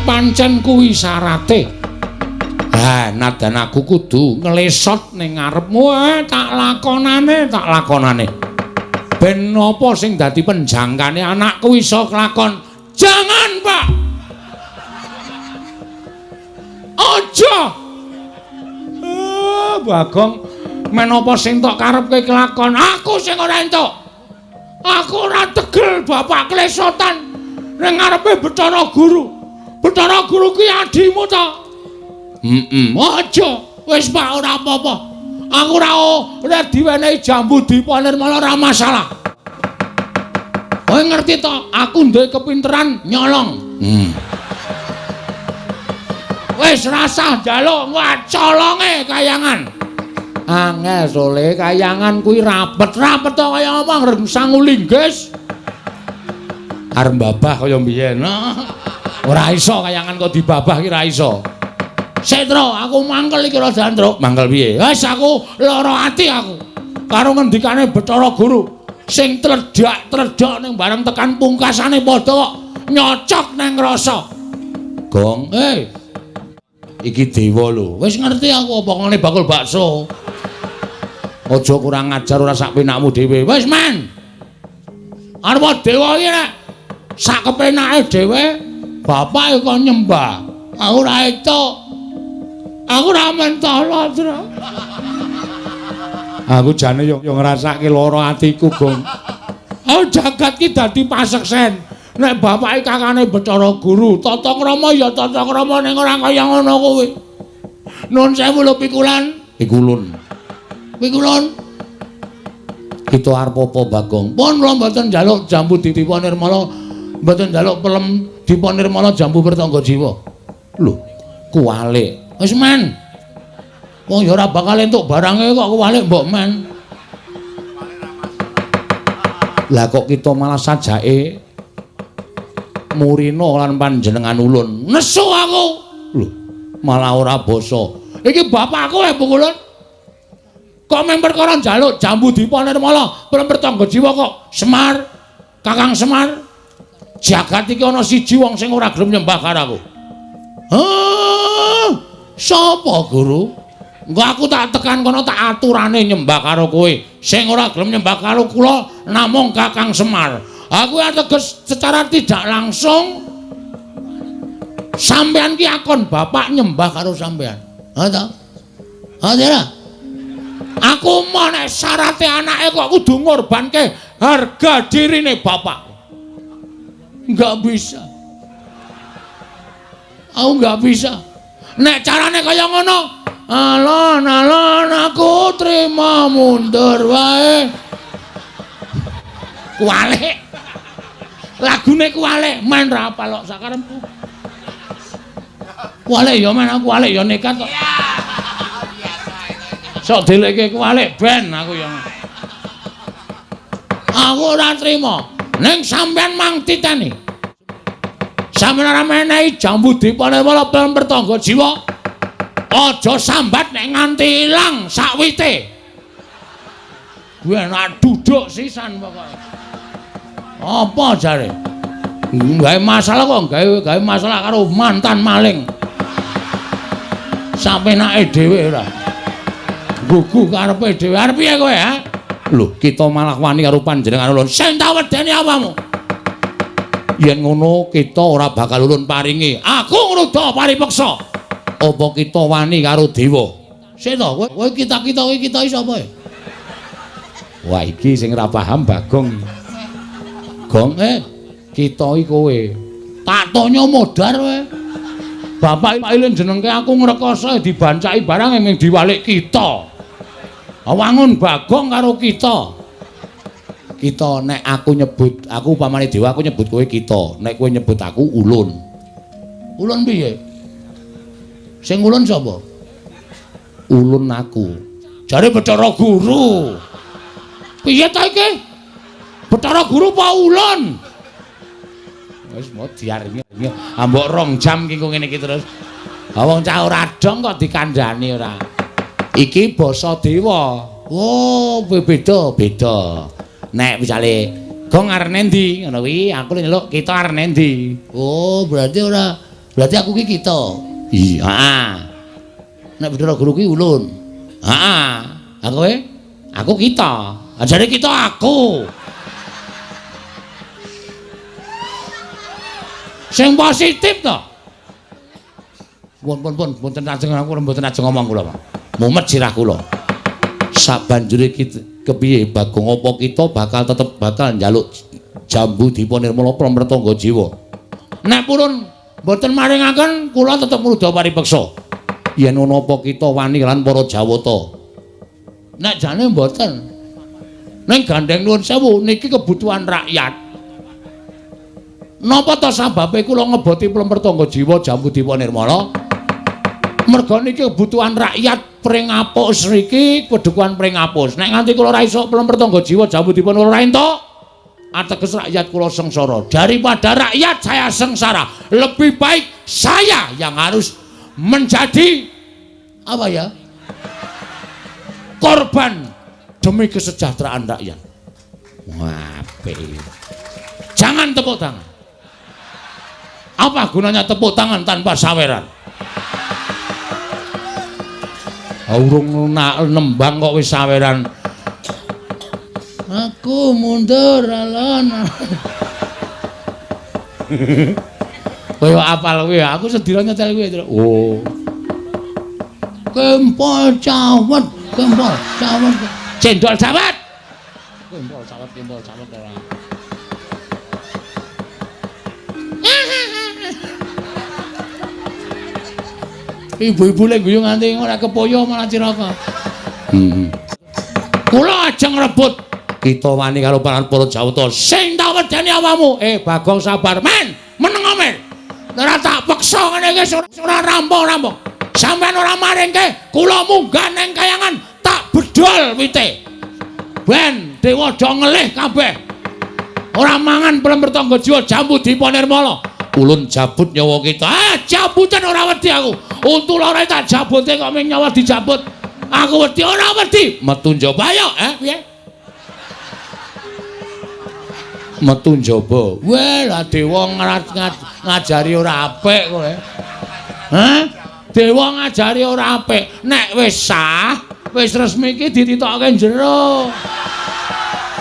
Pancen kuwi syarate. Nadan aku kudu nglesot ning ngarepmu tak lakonane. Ben napa sing dadi penjangkane anakku iso kelakon. Jangan, Pak. Aja. Bagong, menapa sing tok karepke kelakon? Aku sing ora entuk. Aku ora tegel bapak klesotan ning ngarepe Bathara Guru. Bathara Guru kuwi adimu to? Aja. Wis Pak ora apa-apa. Aku ora diwenehi Jambudipa Nirmala ora masalah. Kowe ngerti to, aku duwe kepinteran nyolong. Wis rasah njaluk colonge kayangan. Angel sole kayangan kuwi rapet-rapet to kaya apa ngrengsang linggis. Arep babah kaya mbiyen. Ora iso kayangan kok dibabah ki ora iso. Sik, Tru, aku mangkel iki ora dandruk. Mangkel piye? Wis aku lara ati aku. Karo ngendikane Bathara Guru sing tledhak ning bareng tekan pungkasane padha kok nyocok nang rasa. Gong, iki dewa lho. Wis ngerti aku apa ngene bakul bakso. Aja kurang ajar ora sak penakmu dhewe. Wis, Men. Arep dewa iki nek sak kepenake dhewe bapak kok nyembah. Aku ora etuk. Aku ora mentolo, Tru. Aku jane yo ngrasake lara atiku, Gong. Jagat ki dadi paseksen. Nek bapake kakane Bathara Guru, tata krama ya tata krama ning ora kaya ngono kuwi. Nuwun sewu lho Pikulan. Pikulun. Kita arep apa, Bagong? Pun kula mboten njaluk Jambudipa Nirmala, mboten njaluk pelem Dipa Nirmala Jambu Pletangga Jiwa. Lho, kuwalik. Wis, Men. Wong ya ora bakal entuk barange kok kuwalik mbok, Men. Lah kok kita malah sajake murina lan panjenengan ulun. Nesu aku. Lho, malah ora basa. Iki bapakku Pikulun. Kok mung perkara njaluk Jambudipa Nirmala Pletangga Jiwa kok Semar, Kakang Semar. Jagat iki ana siji wong sing ora gelem nyembah karo aku. Sapa, Guru? Engko aku tak tekan kono tak aturane nyembah karo kowe. Sing ora gelem nyembah karo kula namung Kakang Semar. Aku ateges secara tidak langsung sampean ki akon bapak nyembah karo sampean. Ha ta? Ha ta? Aku mau nek syarate anake kok kudu ngorbanke harga dirine bapak. Enggak bisa. Aku enggak bisa. Nek carane kaya ngono, alon-alon aku trima mundur wae. Kuwalik. Lagune kuwalik, men ra apal kok sakarepku. Kuwalik ya men aku kuwalik ya nekat kok. Iya. Biasa itu. Sok deleke kuwalik ben aku ya. Aku ora trima. Ning sampean mang titeni. Sampeyan ora menehi Jambudipa Nirmala Pletangga Jiwa. Aja sambat nek nganti ilang sakwite. Kuwi enak duduk sisan pokoke. Apa jare? Gawe masalah kok gawe masalah karo mantan maling. Sampenake dhewe ora. Gugu karepe dhewe. Arep piye kowe, ha? Lho, kita malah wani karo panjenengan ulun. Sing tak wedeni apamu? Yen ngono kita ora bakal ulun paringi. Aku ngruda paripeksa. Apa kita wani karo dewa? Sik to, kowe kita-kita iki sapa? Wah, iki sing ora paham Bagong. Gong kita iki kowe. Tak tanya modar kowe. Bapak ilin jenengke aku ngrekoso dibancaki barang emeng diwalik kita. Wangun Bagong karo kita. Kita nek aku nyebut, aku upamane dewa aku nyebut kowe kita. Nek kowe nyebut aku ulun. Ulun piye? Sing ulun sapa? Ulun aku. Jare Bathara Guru. Piye ta iki? Bathara Guru apa ulun? Wis mau diaringi. Ambok 2 jam ki ngene iki terus. Wong cah ora dong kok dikandhani ora. Iki basa dewa. Oh, beda. Nek misale Gong arep endi ngono kuwi, aku nyeluk kita arep endi. Oh, berarti aku ki kita. Iya, heeh. Nek Bathara Guru ki ulun. Heeh. Aku kita. Ajare kita aku. Sing positif to. Pun mboten ajeng aku mboten ajeng ngomong kula, Pak. Mumet sirah kula. Sabanjure kepiye Bagong apa kita tetep bakal njaluk jambu dipa nirmala pramrtangga jiwa. Nek purun mboten maringaken kula tetep ngruda paripeksa. Yen ana apa kita wani lan para Jawata. Nek jane mboten. Ning gandeng nuwun sewu niki kebutuhan rakyat. Napa to sababe kula ngeboti pramrtangga jiwa jambu dipa nirmala? Merga niki kebutuhan rakyat pring apus niki kedukuhan pring apus. Nek nganti kula ora iso pramrtangga jiwa jambu dipa nirmala entuk, ateges rakyat kula sengsara. Daripada rakyat saya sengsara, lebih baik saya yang harus menjadi apa ya? Korban demi kesejahteraan rakyat. Wape. Jangan tepuk tangan. Apa gunanya tepuk tangan tanpa saweran? Urung nembang kok wis saweran. Aku mundur alon. Kowe apal kuwi, aku sedira nyetel kuwi. Oh. Kempol cawet. Cendol cawet. Kempol cawet ora. Ibu-ibu lek guyu nganti ora kepoyo malah ciraka. Kula ajeng rebut kita wani karo para Jawata sing tak wedeni awakmu. Bagong sabar men, meneng men. Ora tak peksa ngene iki ora rampung-rampung. Sampeyan ora maringke kula munggah ning kayangan tak bedol wite. Ben dewa do ngelih kabeh. Ora mangan pramrtangga jiwa jambu dipa nirmala. Ulun jabut nyawa kita. Jabutan ora wedi aku. Untul ora tak jabute kok ming nyawa dijabut. Aku wedi ora wedi. Metu njaba yo, piye? Metu njaba. Weh, lah dewa ngajari ora apik kowe. Hah? Dewa ngajari ora apik. Nek wis sah, wis resmi iki dititokke jero.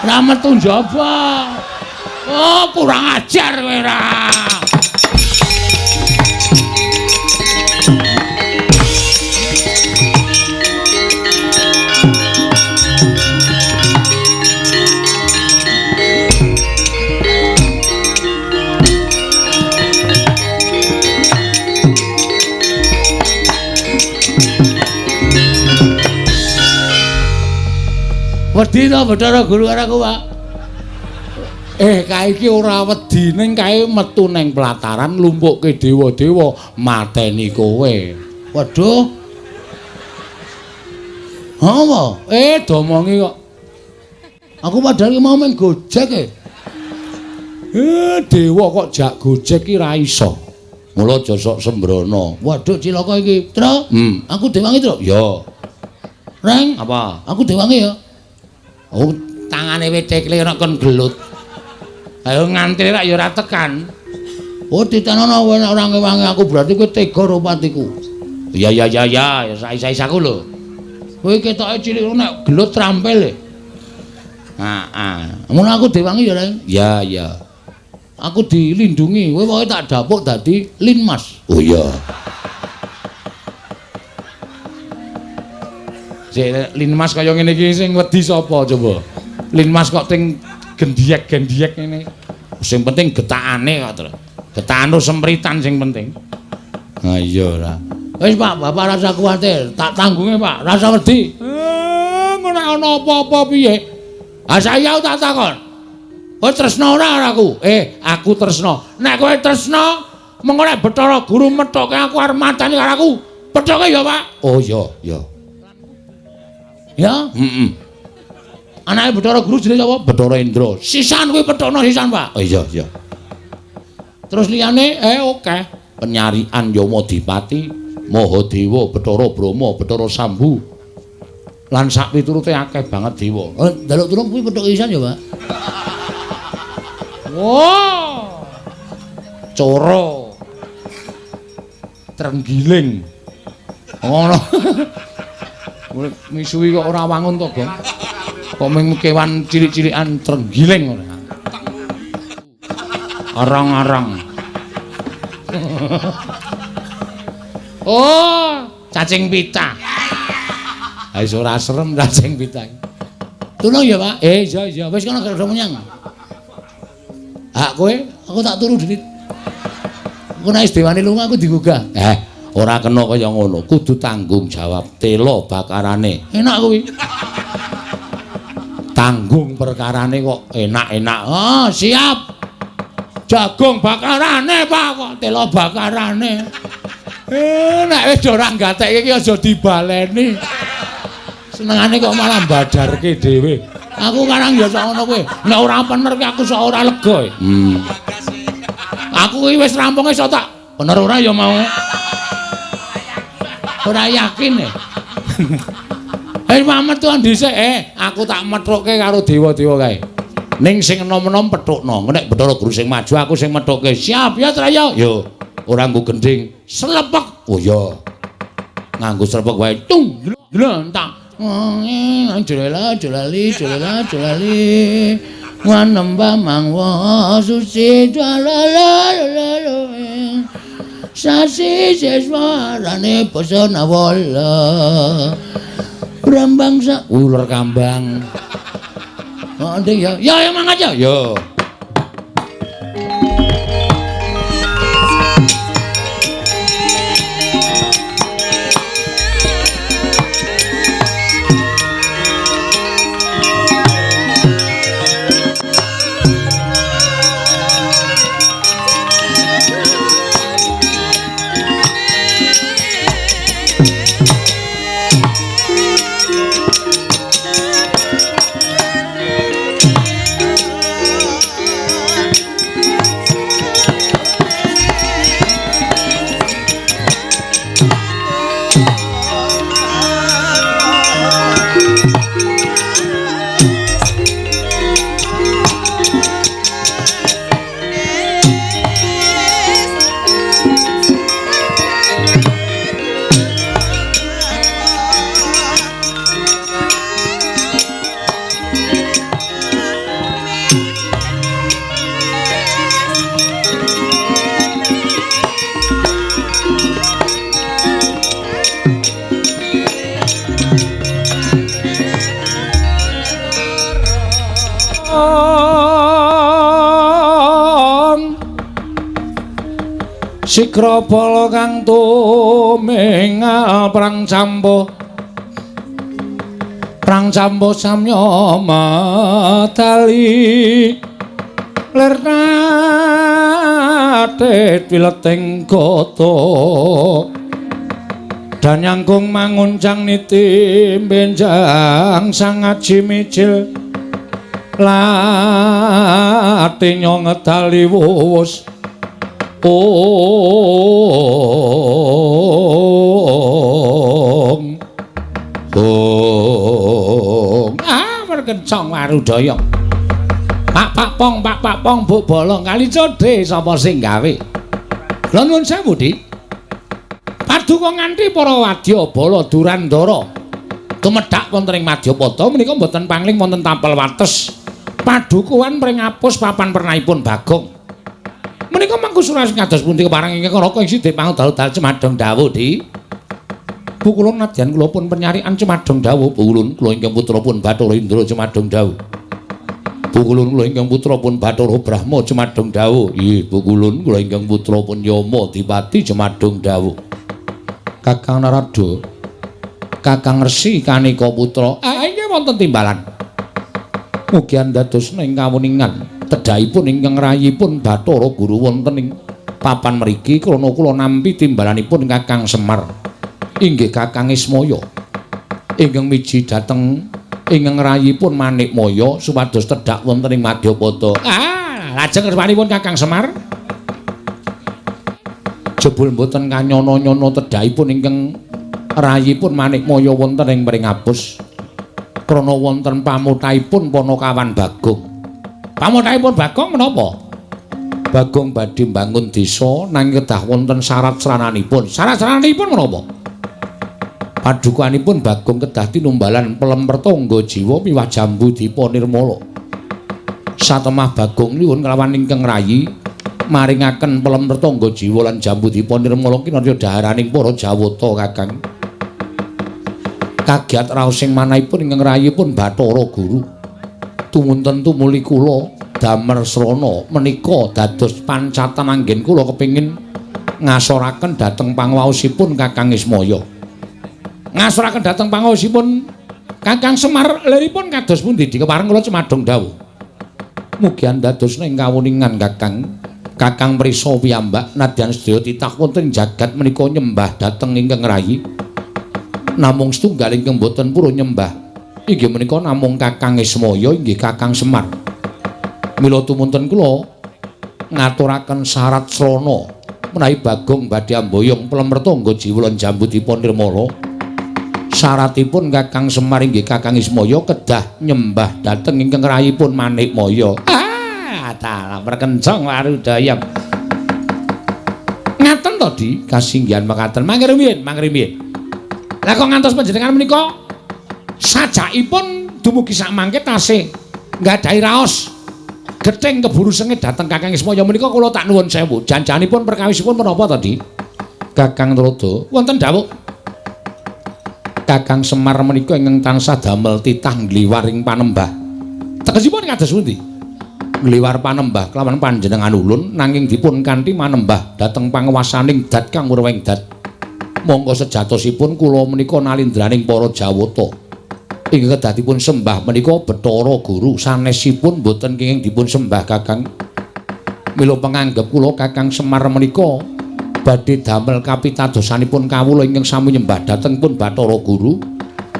Ora metu njaba. Oh, kurang ajar kowe ra. Wedi to Bathara Guru karo aku, Pak. Kae iki ora wedi ning kae metu ning pelataran lumpukke dewa-dewa mateni kowe. Waduh. Apa? Domongi kok. Aku padahal mau meng gojek dewa kok jak gojek ki ra iso. Mula aja sok sembrono. Waduh cilaka iki, Tru. Aku dewangi, Tru. Ya. Reng, apa? Aku dewangi ya. Oh, tangane wetekle ora kon gelut. Ayo nganti rak ya ora tekan. Oh, ditanono ora ngewangi aku berarti kowe tega rupatiku. Ya, saisa-isaku lho. Kowe ketoke cilik nek gelut trampil. Heeh. Mun aku diwangi ya, Reng. Ya, ya. Aku dilindungi. Kowe pokoke tak dapuk dadi linmas. Oh iya. Sik linmas kaya ngene iki sing wedi sapa coba? Linmas kok ting gendiek-gendiek ngene. Sing penting getakane kok, Tru. Getakan sempritan sing penting. Ha iya ora. Wis Pak, Bapak rasa kuwatir, tak tanggunge Pak, rasa wedi. Ngono ana apa-apa piye? Ha saya tak takon. Kowe tresno ora aku? Aku tresno. Nek kowe tresno, mengko nek Bathara Guru methoke aku arep matani karo aku. Pethoke ya, Pak. Oh iya, iya. Ya? Heeh. Anake Bathara Guru jenenge sapa? Bathara Indra. Sisan kuwi pethokno sisan, Pak. Oh iya, iya. Terus liyane oke. Penyarian Yamadipati Mahadewa, Bathara Brahma, Bathara Sambu. Lan sak piturute akeh banget dewa. Oh, njaluk tulung kuwi petuk isan ya, Pak. Wow. Coro. Trenggiling. Ngono. Misuwi kok ora wangun to, Gong. Kok mung kewan cilik-cilikan trenggiling ngono. Arang-arang. Oh, cacing pita. Ha iso ora serem cacing pita. Tulung ya, Pak. Iya iya, wis kono gak menyang. Hak kowe, aku tak turu dhewe. Aku nek dewane lunga aku digugah. Ora kena kaya ngono, kudu tanggung jawab tela bakarane. Enak kuwi. Tanggung perkarane kok enak-enak. Oh, siap. Jagung bakarane, Pak, kok tela bakarane. Nek wis ora gatekke iki aja dibaleni. Senengane kok malah badarke dhewe. Aku karang ya sak ngono kowe. Nek ora pener ki aku sak ora lega. Aku iki wis rampung iso tak bener ora ya mau. Ora yakin e. Mamet tuan dhisik aku tak methukke karo dewa-dewa kae. Ning sing enom-enom pethukno. Nek Bathara Guru sing maju aku sing methukke. Siap ya, Traya? Yo. Ora nggo gending, slepek. Oh iya. Nganggo slepek wae. Tung, tak. Jolala, jolali, jolala, jolali. Wanamba mangwa suci jolala. Sasi seswarane pesona wala. Brambang sa ular kambang. Oh, ndek ya. Ya emang aja. Yo. Sikra bala kang tumingal prang campuh samya madali lernate pileting kota dan nyangkung manguncang niti benjang sangat jimicil latinya ngedali wuwus merkencong warudaya. Pak Pong, Bu Bolong kali codhe sapa sing gawe? Lha nuwun sewu, Dik. Paduka nganti para wadya bala Durandara Tumedhak wonten ing Madyapata menika mboten pangling wonten tampel wates. Padukuhan pring ngapus papan pernahipun Bagong. Menika mangku suraos kados pundi kepareng ingkang raka ing sidhe pangudal-udal Cemadong Dawu, Di. Bu kula nadyan kula pun penyarian Cemadong Dawu, Bu Ulun kula ingkang putra pun Bathara Indra Cemadong Dawu. Bu Kulun kula ingkang putra pun Bathara Brahma Cemadong Dawu. Nggih, Bu Kulun kula ingkang putra pun Yama Dipati Cemadong Dawu. Kakang Narada, Kakang Resi Kanika putra. Inggih wonten timbalan. Mugi andhatos ing kawuningan tedhahipun ingkang rayipun Bathara Guru wonten ing papan mriki krana kula nampi timbalanipun Kakang Semar. Inggih Kakang Ismaya. Ingkang miji dhateng ingkang rayipun Manikmaya supados tedhak wonten ing Madyapata. Lajeng kersanipun Kakang Semar jebul mboten kanyana-nyana tedhahipun ingkang rayipun Manikmaya wonten ing Pringapus krana wonten pamuthaipun Panakawan Bagong. Pamuthaipun Bagong menapa? Bagong badhe mbangun desa nanging kedah wonten syarat-syaranipun. Syarat-syaranipun menapa? Padukanipun Bagong kedah tinumbalan pelemper tangga jiwa miwah Jambu Dipa Nirmala. Satemah Bagong nyuwun kelawan ingkang rayi maringaken pelemper tangga jiwa lan Jambu Dipa Nirmala kinarya dhaharaning para Jawata Kakang. Kagiat raos sing manahipun ingkang rayipun Bathara Guru. Tumunten tumuli kula damel srana menika dados pancatan anggen kula kepingin ngasoraken dhateng pangwaosipun Kakang Ismaya. Ngasoraken dhateng pangwaosipun Kakang Semar liripun kados pundi dikepareng kula Cemadong Dawu. Mugi andhadosna ing kawuningan Kakang. Kakang prisa piyambak nadyan sedaya titah wonten jagat menika nyembah dhateng ingkang rayi. Namung setunggal ingkang boten purun nyembah inggih menika namung Kakang Ismaya inggih Kakang Semar. Mila tumunten kula ngaturaken syarat srana menawi Bagong badhe amboyong pelemper tangga jiwa lan Jambu Dipa Nirmala. Syaratipun Kakang Semar inggih Kakang Ismaya kedah nyembah dhateng ingkang rayipun Manikmaya. Dalah perkencong warudaya. Ngaten to, Di, kasinggihan mekaten. Mangke rumiyin. Lah kok ngantos panjenengan menika sajakipun dumugi sak mangke tasih nggadahi raos gething keburu sengit dhateng Kakang Ismaya menika kula tak nuwun sewu. Janjanipun perkawisipun menapa to, Di? Kakang Narada, wonten dawuh. Kakang Semar menika ingkang tansah damel titah ngliwaring panembah. Tegesipun kados pundi? Ngliwar panembah kelawan panjenengan ulun nanging dipun kanthi manembah dhateng panguwasaning dat kang urweng dat. Monggo sejatosipun kula menika nalindraning para Jawata. Ingkang kedah dipun sembah menika Bathara Guru sanesipun boten kenging dipun sembah Kakang. Mila panganggep kula Kakang Semar menika badhe damel kapitadosanipun kawula ingkang sami nyembah dhateng pun Bathara Guru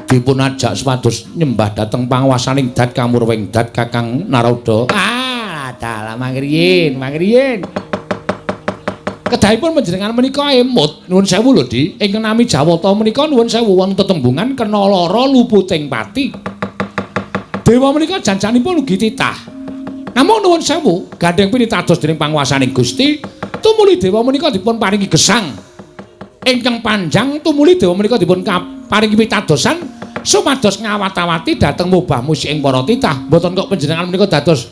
dipun ajak supados nyembah dhateng panguwasaning dat kamurweng dat Kakang Narada. Dalah mangriyin. Kedahipun panjenengan menika emut nuwun sewu lho, Di. Ingkang nami Jawata menika nuwun sewu wonten tetembungan kena lara luputing pati. Dewa menika janjanipun ugi titah. Namung nuwun sewu gandeng pinitados dening panguwasaning Gusti, tumuli dewa menika dipun paringi gesang ingkang panjang, tumuli dewa menika dipun paringi pitadosan supados ngawat-awati dhateng mubah musik ing para titah. Mboten kok panjenengan menika dados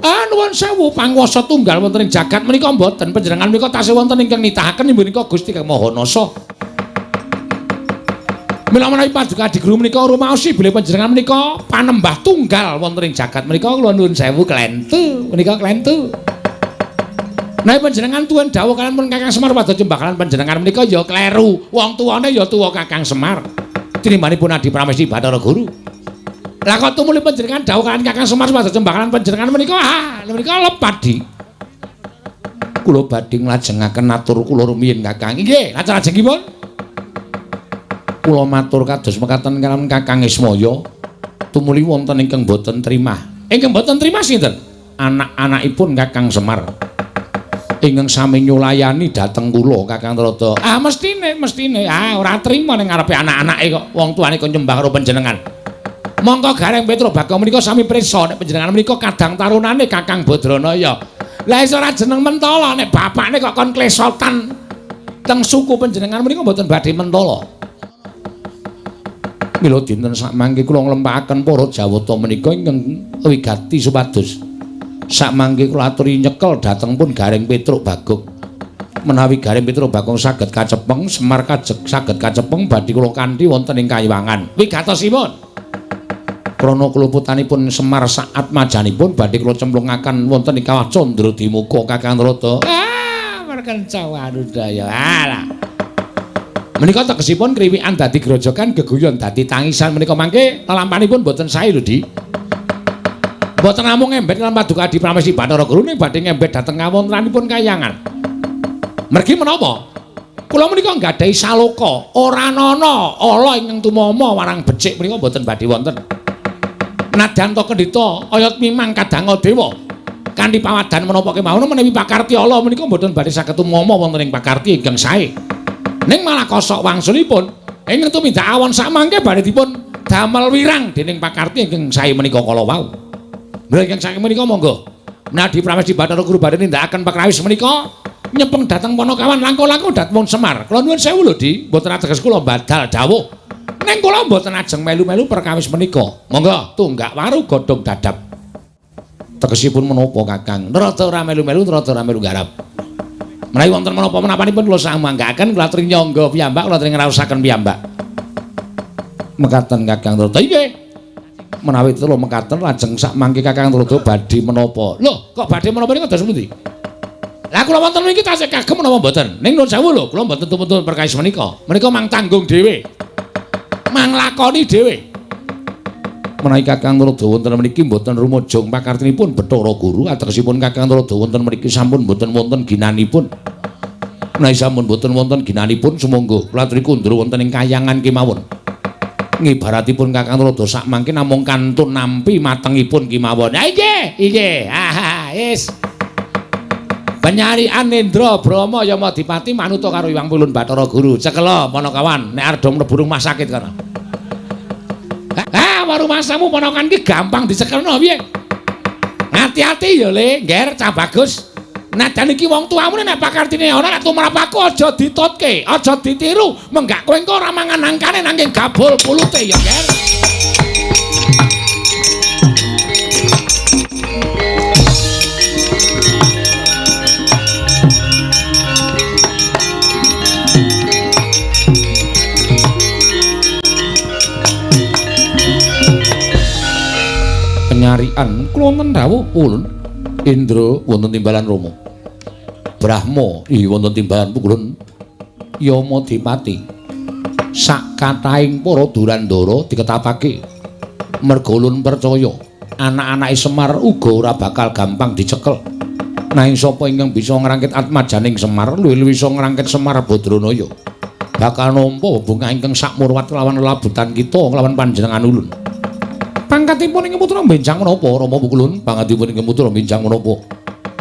nuwun sewu panguwasa tunggal wonten ing jagat menika mboten panjenengan menika tasih wonten ingkang nitahaken inggih menika Gusti Kang Mahanasa. Mila menawi paduka diguru menika rumaosi bilih panjenengan menika panembah tunggal wonten ing jagat menika kula nuwun sewu klentu menika klentu. Nek panjenengan tuwun dawuh kalian pun Kakang Semar padha nyembah kalian panjenengan menika ya kleru. Wong tuwane ya tuwa Kakang Semar. Tinimanipun Adi Pramesti Bathara Guru. Lah kok tumuli panjenengan dawuh kalian Kakang Semar padha nyembah kalian panjenengan menika menika lepat, Di. Kula badhe nglajengaken atur kula rumiyin Kakang. Nggih, lajeng-lajengipun kula matur kados mekaten kalian Kakang Ismaya. Tumuli wonten ingkang boten trimah. Ingkang boten trimah sinten? Anak-anakipun Kakang Semar. Ingkang sami nyulayani dhateng kula Kakang Narada. Mestine. Ora trima ning ngarepe anak-anake kok wong tuane kok nyembah karo panjenengan. Monggo Gareng Petra Bagong menika sami prisa nek panjenengan menika kadang tarunane Kakang Badranaya. Lah iso ora jeneng Mentala nek bapakne kok kon klesotan teng suku panjenengan menika mboten badhe mentala. Mila dinten sakmangke kula nglempahaken para Jawata menika ingkang wigati supados sakmangke kula aturi nyekel dhateng pun Garing Petruk Bagong. Menawi Garing Petruk Bagong saged kacepeng, Semar saged kacepeng badhe kula kanthi wonten ing Kayiwangan. Wigatosipun krana keluputanipun Semar saat majanipun badhe kula cemplungaken wonten ing Kawah Candradimukha Kakang Rada. Merkenca warudaya. Alah. Menika tegesipun kriwikan dadi grojogan, geguyon dadi tangisan menika mangke lalampanipun boten sae lho, Di. Boten namung ngembet lan paduka Adi Pramesti Bathara Guru ning badhe ngembet dhateng kawontenanipun Kayangan. Mergi menapa? Kula menika nggadahi saloka, ora ana ala ingkang tumama warang becik menika boten badhe wonten. Nadyan to kendhita oyot mimang kadanga dewa. Kanthi pawadan menapa kemawon menawi pakarti ala menika boten badhe saged tumama wonten ing pakarti ingkang sae. Ning malah kosok wangsulipun ingkang tumindak awon sakmangke badhe dipun damel wirang dening pakarti ingkang sae menika kala wau. Lha ingkang sae menika monggo Nadi Pramesti Bathara Guru badhe nindakaken pakrawis menika nyepeng dhateng Panakawan langkung-langkung dhateng Semar. Kula nuwun sewu lho, Di, mboten ateges kula badal dawuh. Ning kula mboten ajeng melu-melu perkawis menika. Monggo tunggak waru godhong dadap. Tegesipun menapa Kakang? Rada ora melu-melu, rada ora melu garap. Menawi wonten menapa-menapanipun kula samanggaken kula aturi nyangga piyambak, kula aturi ngraosaken piyambak. Mekaten Kakang Rada. Nggih. Menawi kula mekaten lajeng sak mangke Kakang Rada badhe menapa? Lho, kok badhe menapa niku dados pundi? Lah kula wonten mriki tasih kagem menapa mboten? Ning nuwun sewu lho, kula mboten tumpun perkawis menika. Menika mang tanggung dhewe. Mang lakoni dhewe. Menawi Kakang Rada wonten mriki mboten rumujung pakartinipun Bathara Guru, ategesipun Kakang Rada wonten mriki sampun mboten wonten ginanipun. Menawi sampun mboten wonten ginanipun sumangga kula aturi kundur wonten ing Kayangan kemawon. Ngibaratipun Kakang Rada sak mangke namung kantun nampi matengipun kemawon. Ha nggih. Ha wis. Penyarian Nendra Brahma Yamadipati manuta karo Iwang Pulun Bathara Guru. Cekela Panakawan nek arep mlebu rumah sakit kana. Rumah samu ponokan ki gampang dicekelno piye? Hati-hati ya Le, ngger cah bagus. Nadan iki wong tuamu nek pakartine ana nek tumrap aku aja ditutke, aja ditiru. Menggak kowe engko ora mangan nangkane nanging gabul pulute ya, ngger. Penyarian kula wonten dawuh ulun Indra wonten timbalan Rama. Brahma wonten timbalan Pukulun Yamadipati. Sak kathahing para Durandara diketapake merga ulun percaya anak-anake Semar uga ora bakal gampang dicekel. Nanging sapa ingkang bisa ngrangkit atmajaning Semar luwih bisa ngrangkit Semar Badranaya. Bakal nampa bebungah ingkang sakmurwat lawan labutan kita lawan panjenengan ulun. Pangkatipun ing putra benjang menapa Rama Pukulun? Pangkatipun ing putra benjang menapa?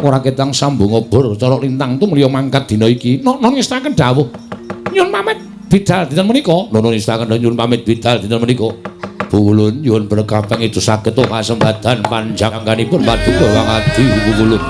Ora ketang sambung obor cara lintang tumliya mangkat dina iki. Nun ngestaken dawuh. Nyuwun pamit bidal dinten menika. Nun ngestaken nyuwun pamit bidal dinten menika. Pukulun nyuwun berkah pengitu saged kasempatan panjangkanipun paduka wangadi Pukulun.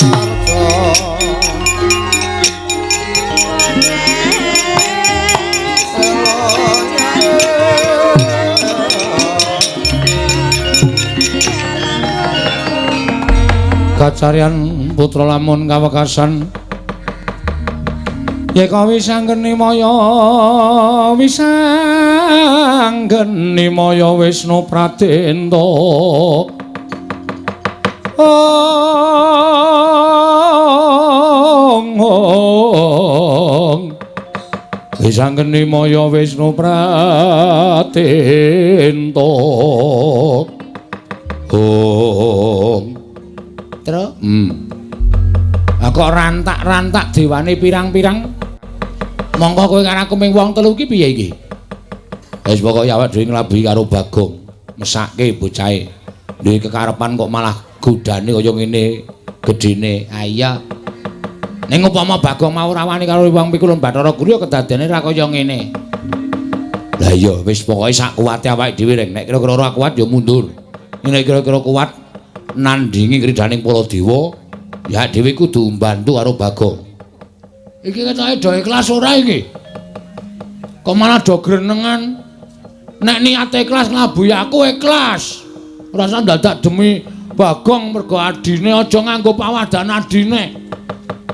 Harjo kacarian putra lamun kawekasan yeka wisanggeni maya Wisnu Pradenta wisanggeni maya Wisnu Pradenta Tru kok rantak-rantak dewane pirang-pirang mongko kowe karo aku ming wong telu iki piye iki wis pokoke awak dhewe nglabuhi karo Bagong mesake bocahe duwe kekarepan kok malah godane kaya ngene gedene iya ning upama Bagong mau rawani karo wong pikulun Bathara Guru kedadene ra kaya ngene lah iya wis pokoke sak kuwate awake dhewe reng nek kira-kira ora kuat ya mundur nek kira-kira kuat nandingi kridaning para dewa ya dhewe kudu mbantu karo Bagong iki ketoke do ikhlas ora iki kok malah do grenengan nek niate ikhlas nglabuhi aku ikhlas ora usah dadak demi Bagong mergo adine aja nganggo pawadan adine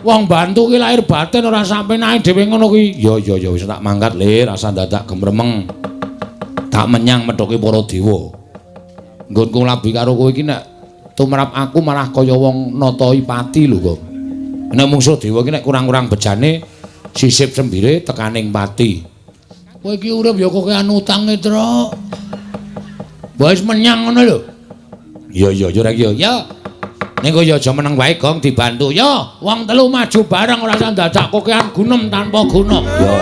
wong bantu ki lahir batin ora sampe nae dhewe ngono kuwi ya wis tak mangkat lir rasa dadak gemremeng tak menyang methoke para dewa nggonku nglabuhi karo kowe iki nek tumrap aku malah kaya wong nata ipati lho kok. Nek mungsuh dewa iki nek kurang-kurang bejane sisip sembire tekaning pati. Kowe iki urip ya kok kean utange, Tru. Wis menyang ngono lho. Iya ora iki ya. Ning kok ya aja meneng wae Gong dibantu. Ya, wong telu maju bareng ora usah dadak kokean gunem tanpa guna. Ya.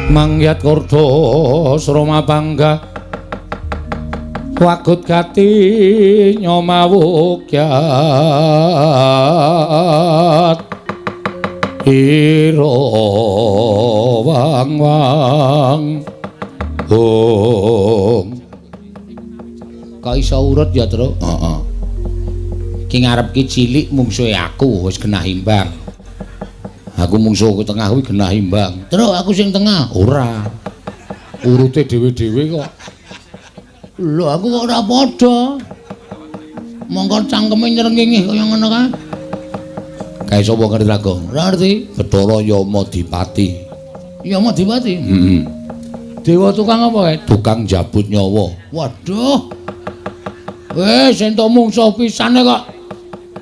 Mangyat Kurda Srama Pangga wagut gati nyomawukyat ira wang-wang kok iso urut ya Tru heeh ki ngarep ki cilik mungsuhe aku wis genah imbang aku mungsuhku tengah kuwi genah imbang. Terus aku sing tengah. Ora. Urute dhewe-dhewe kok. Lho aku kok ora padha. Mongko cangkeme nyrengingih kaya ngono kae. Kae sapa ngerti ra, Gong? Ora ngerti. Bathara Yamadipati. Yamadipati? Heeh. Dewa tukang apa kae? Tukang jabut nyawa. Waduh. Entuk mungsuh pisane kok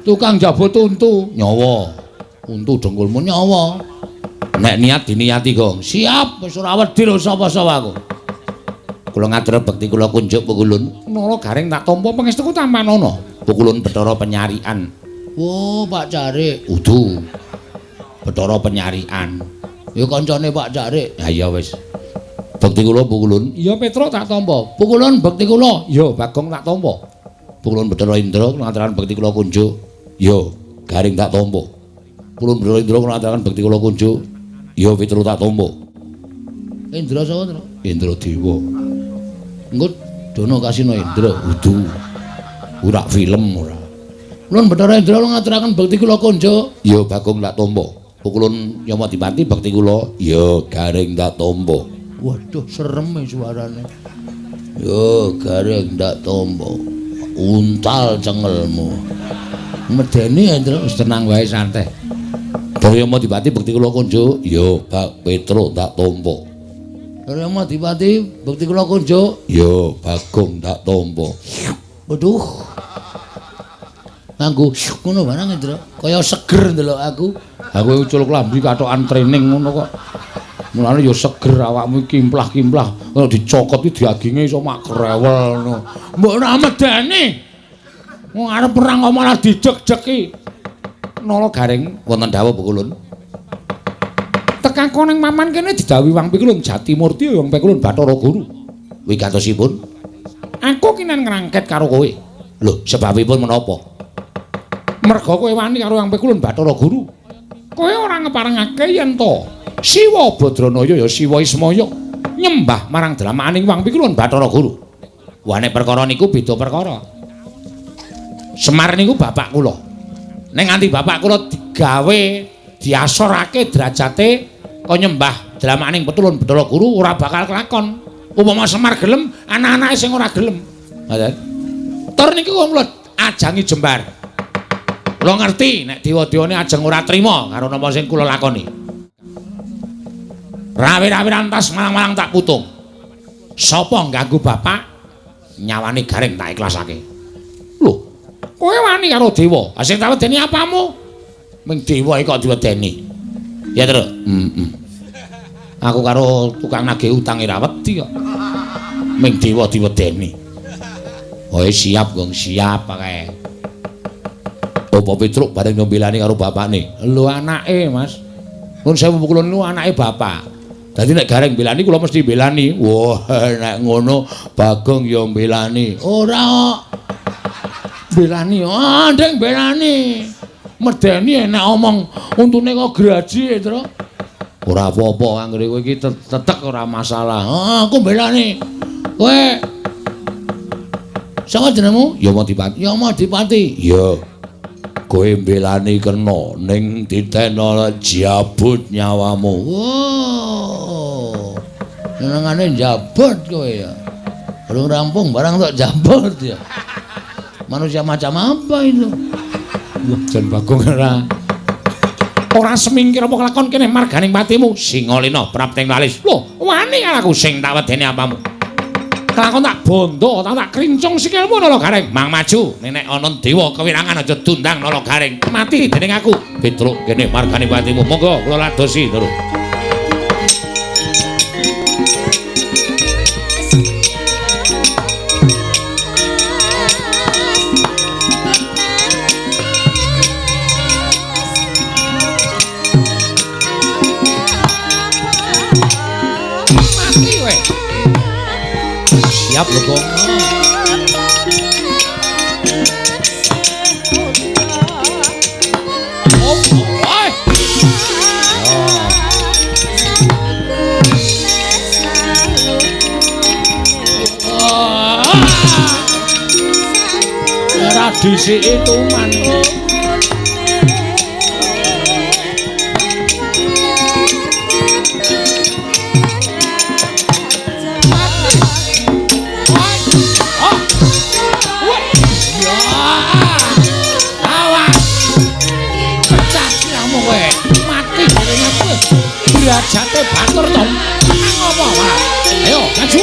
tukang jabut untu nyawa. Untu dengkulmu nyawa. Nek niat diniati, Gong. Siap, wis ora wedi lho sapa-sapa aku. Kula ngatur bekti kula kunjuk Pukulun. Nara garing tak tampa pangestuku tampan ana. Pukulun Bathara Penyarian. Oh, Pak Jarik. Udu. Bathara Penyarian. Ya kancane Pak Jarik. Ha iya wis. Bekti kula Pukulun. Iya Petruk tak tampa. Pukulun bekti kula. Ya Bagong tak tampa. Pukulun Bathara Indra ngaturaken bekti kula kunjuk. Ya garing tak tampa. Pulun Bathara Indra ngaturaken bekti kula kunjuk. Ya Petruk tak tampa. Indra sapa, Tru? Indra Dewa. Engko dono kasino Indra udu. Ora film ora. Pulun Bathara Indra ngaturaken bekti kula kunjuk. Ya Bagong tak tampa. Pukulun Yamadipati bekti kula. Ya garing tak tampa. Waduh serem suarane. Ya garing tak tampa. Untal cengelmu. Medeni Indra wis tenang wae santai. Daya Yamadipati bekti kula kunjuk, ya Pak Petruk tak tampa. Rama Dipati, bukti kula kunjuk. Yo, Bagong tak tampa. Waduh. Nganggo ngono barang, Ndra. Kaya seger ndelok aku. Aku culuk lambi katokan training ngono kok. Mulane ya seger awakmu kimplah-kimplah. Kalau dicokot iki daginge iso mak krewel ngono. Mbok ora medeni. Wong arep perang kok malah dijeg-jegi. Nala Garing Wonten dawuh Pukulun. Tekan koning maman kene didhawuhi Wang Pikulun Jatimurti Wang Pikulun Bathara Guru. Wigatosipun? Aku kinen ngrangket karo kowe. Lho, sebabipun menapa? Merga kowe wani karo Wang Pikulun Bathara Guru. Kowe ora ngeparengake yen to Siwa Badranaya ya Siwa Ismaya nyembah marang dramaning Wang Pikulun Bathara Guru. Wane perkara niku beda perkara. Semar niku bapak kula. Nek nganti bapak kula digawe diasorake derajate kok nyembah dramaning Petulun Bathara Guru ora bakal kelakon. Upama Semar gelem, anak-anake sing ora gelem. Ngoten. Tur niku kula ajangi jembar. Kula ngerti nek dewa-dewane ajeng ora trima karo napa sing kula lakoni. Rawi-rawi rantas malang-malang tak putung. Sapa ganggu bapak nyawane Garing tak ikhlasake. Lho, kowe wani karo dewa. Ha sing tak wedeni apamu? Ming dewa iki kok diwedeni. Ya, Tru. Aku karo tukang nagih utang ora wedi kok. Ming dewa diwedeni. Oh, siap, Gong, siap kae. Apa Petruk bareng nyombelani karo bapakne. Lho anake, Mas. Nun sewu Pukulun niku anake bapak. Dadi nek Garing belani kula mesti belani. Wah, nek ngono Bagong ya belani. Ora belani. Ah, ndeng belani. Medeni enak omong untune kok graji, Tru. Ora apa-apa anggere kowe iki tetek ora masalah. Ah, aku belani. Kowe sapa jenengmu? Yama Dipati. Yama Dipati. Ya. Kowe belani kena ning ditena jabut nyawamu. Wow. Senengane jabut kowe ya. Belum rampung barang tok jabut ya. Manusia macam apa itu? Wah, jan Bagong ora semingkir apa kelakon kene marganing patimu Singalena prapting lalis. Lho, wani aku sing tak wedeni apamu. Kelakon tak bondo, tak krincung sikilmu Nala Garing. Mang maju, nek ana dewa kewirangan aja dundang Nala Garing. Mati dening aku. Petruk kene marganing patimu. Monggo kula ladosi terus. Siap lho, Bang. Oh, oi. Ora dhisiki tuman. Derajate batur to. Ngopo wae? Ayo, maju.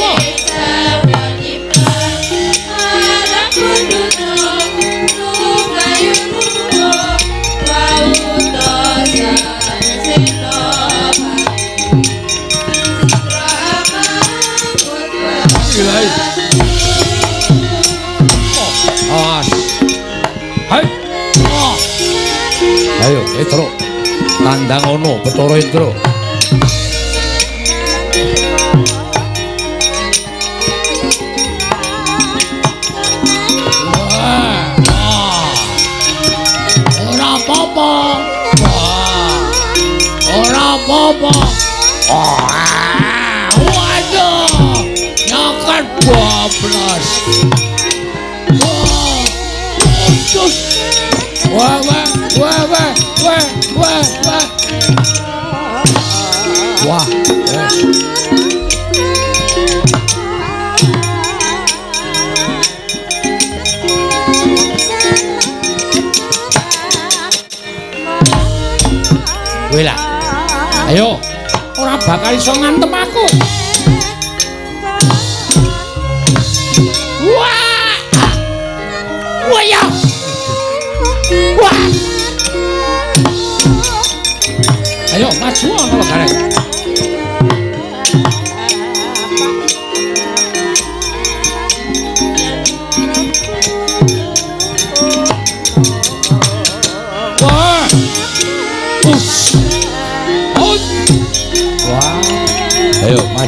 Hai. Ayo, Indra. Tandang ono Bathara Indra. Ora apa-apa. Waduh, nyakat bablas. Terus, wah. Wah. Wela. Ayo, ora bakal iso ngantem aku.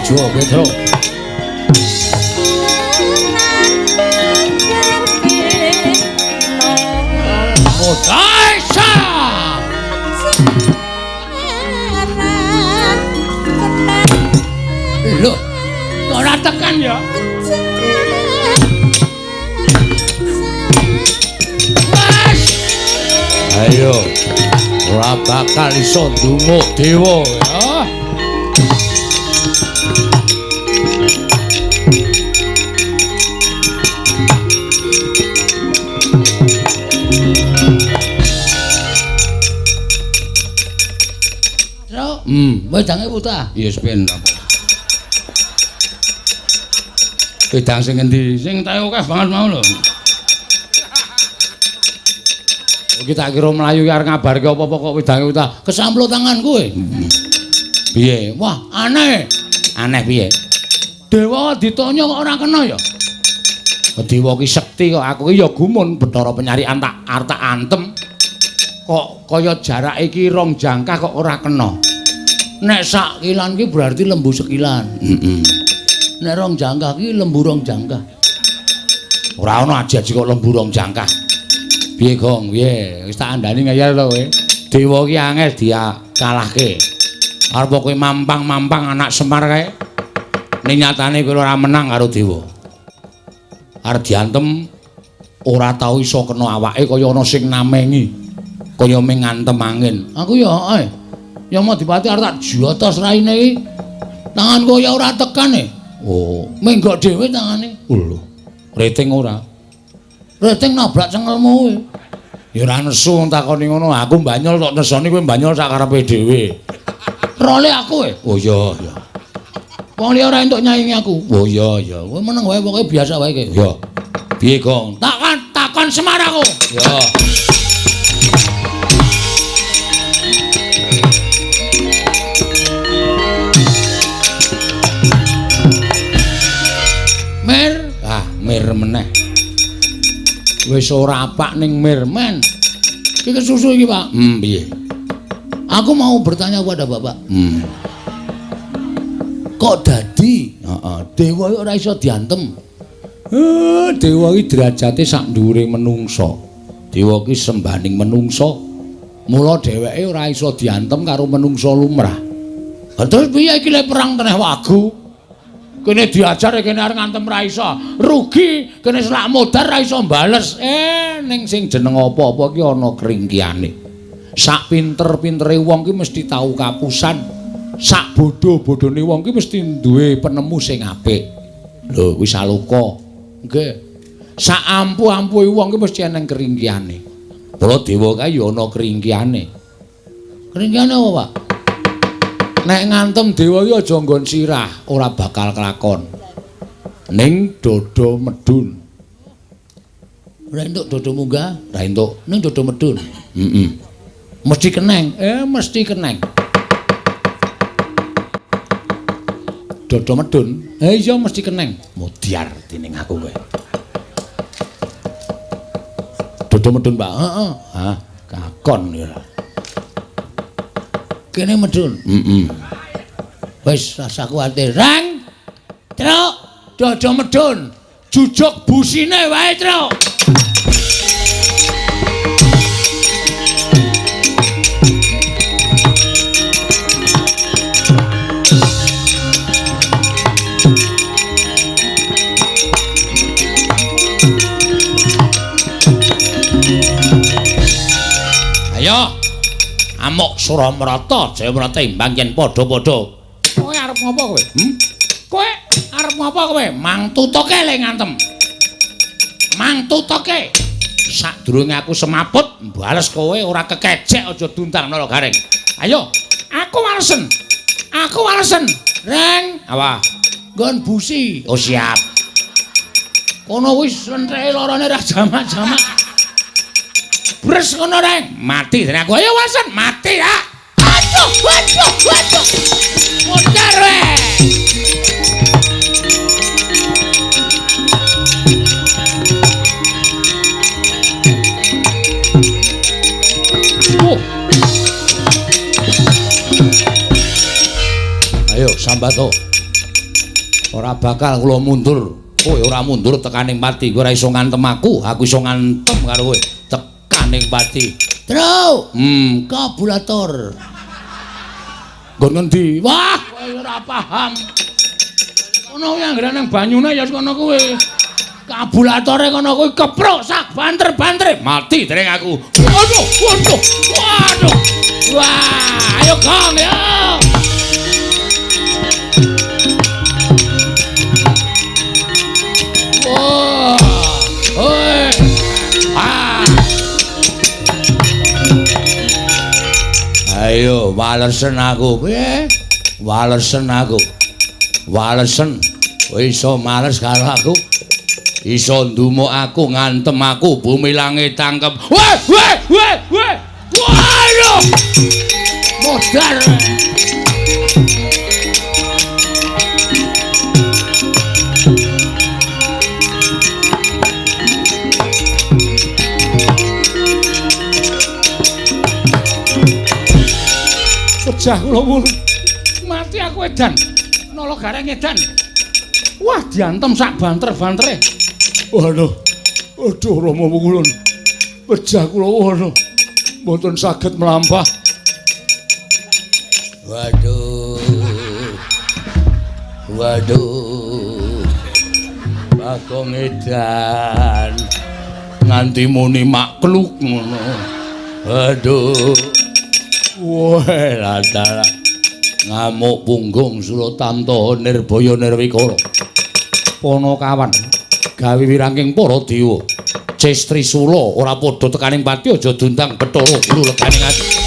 maju Petro. Modaisa. Lho, kok ora tekan ya? Mas. Ayo. Ora bakal iso ndunguk dewa ya. Wedange puta. Ya ben apa. Wedang sing endi? Sing tae akeh banget mau lho. Kita kira mlayu ki arep ngabarke apa-apa kok wedange puta. Kesamplo tangan kowe. Piye? Wah, aneh. Aneh piye? Dewa ditanya kok ora kena ya? Dewa ki sekti kok aku ki ya gumun Bathara Penyarian tak arta antem. Kok kaya jarake iki 2 jangkah kok ora kena. Nek sak kilan ki berarti lembu sekilan. Heeh. Nek 2 jangkah ki lembu 2 jangkah. Ora ana aji-aji kok lembu 2 jangkah. Piye, Gong? Piye? Wis tak andani ngayal to kowe. Dewa ki angel dia kalahke. Arep kowe mampang-mampang anak Semar kae. Ning nyatane kowe ora menang karo dewa. Arep diantem ora tau iso kena awake kaya ana sing namengi. Kaya ming ngantem angin. Aku ya ae. Ya Madipati arep tak jotos raine iki. Tangan kaya ora tekan e. Oh, Menggok dhewe tangane. lho. Rating ora. Rating nabrak cengelmu kowe. Ya ora nesu takoni ngono. Aku mbanyol tok nesoni kowe mbanyol sak karepe dhewe. Role aku e. Oh iya, iya. Wong liya ora entuk nyaingi aku. Oh iya, iya. Kowe meneng wae pokoke biasa wae iki. Ya. Piye, Gong? Takon Semar aku. Ya. Mir, Mir meneh. wis ora apak ning mir, men. Iki kesusu iki, Pak. Piye? Aku mau bertanya kepada Bapak. Kok dadi, dewa iki ora iso diantem? Dewa iki derajate sak dhuwure menungsa. Dewa iki sembaning menungsa. Mula dheweke ora iso diantem karo menungsa lumrah. Terus piye iki lek perang teneh wagu? Kene diajar kene arep ngantem ra iso. Rugi kene selak modar ra iso bales. Ning sing jeneng apa-apa ki ana keringkiane. Sak pinter-pintere wong ki mesti tau kapusan. Sak bodho-bodhone wong ki mesti duwe penemu sing apik. Lho, wis aluka. Nggih. Sak ampuh-ampuhe wong ki mesti ana keringkiane. Para dewa kae ya ana keringkiane. Keringkiane apa, Pak? Nek ngantem dewa iki aja nggon sirah, ora bakal kelakon. Ning dada medun. Ora entuk dodo munggah, Ra entuk. ning dodo medun. Mesti keneng. Mesti keneng. Dada medun. Iya mesti keneng. Mudyar dening aku kowe. Dada medun, Pak. Heeh. Hah, kakon ya. Kene medun. Wis rasa kuwatir. Rang. Truk, dodo medun. Jujuk busine wae, Truk. Ayo. Amuk Suramrata, Jayamrata imbang yen padha-padha. Kowe arep ngopo kowe? Kowe arep ngopo kowe? Mang tutuke le ngantem. Mang tutuke. Sadurunge aku semaput, bales kowe ora kekecek aja duntang nara garing. Ayo, aku walesen. Aku walesen. Reng, apa? Nggon busi. Oh siap. Kono wis lentreke lorone ra jamak-jamak. Bres ngono reng, mati dene aku. Ayo walesen, mati ya. Aduh. Mutar we. Ayo sambato. Ora bakal kula mundur. Kowe ora mundur tekaning pati. Kowe ora iso ngantem aku iso ngantem karo kowe. Tekaning pati. Tru, kabulator. Nggon ngendi? Wah, kowe ora paham. Ono yang nang banyune ya kono kowe. Kabulatore kono kowe kepruk sak banter-banter mati dereng aku. Waduh, waduh. Waduh. Wah, ayo Kang ya. Wah. Oi. Ah. Ayo walesen aku piye? Walesen aku. Walesen. Kowe iso males karo aku? Iso ndumuk aku ngantem aku bumi langit tangkep. Weh, weh, weh, weh. Waduh. Modar. Pecah kula wul. Mati aku edan. Nolo gareng edan. Wah, diantem sak banter-bantere. Waduh. Aduh Rama Wulun. Pecah kula waduh. Mboten saged mlampah. Waduh. Waduh. Bagong edan. Nganti muni makluk ngono. Waduh. Wah, latara. Ngamuk punggung Suratanto Nirbaya Nirwikara. Panakawan gawe wirangking para dewa. Cestri Sula ora padha tekaning pati aja dundang Bathara Guru leganing ati.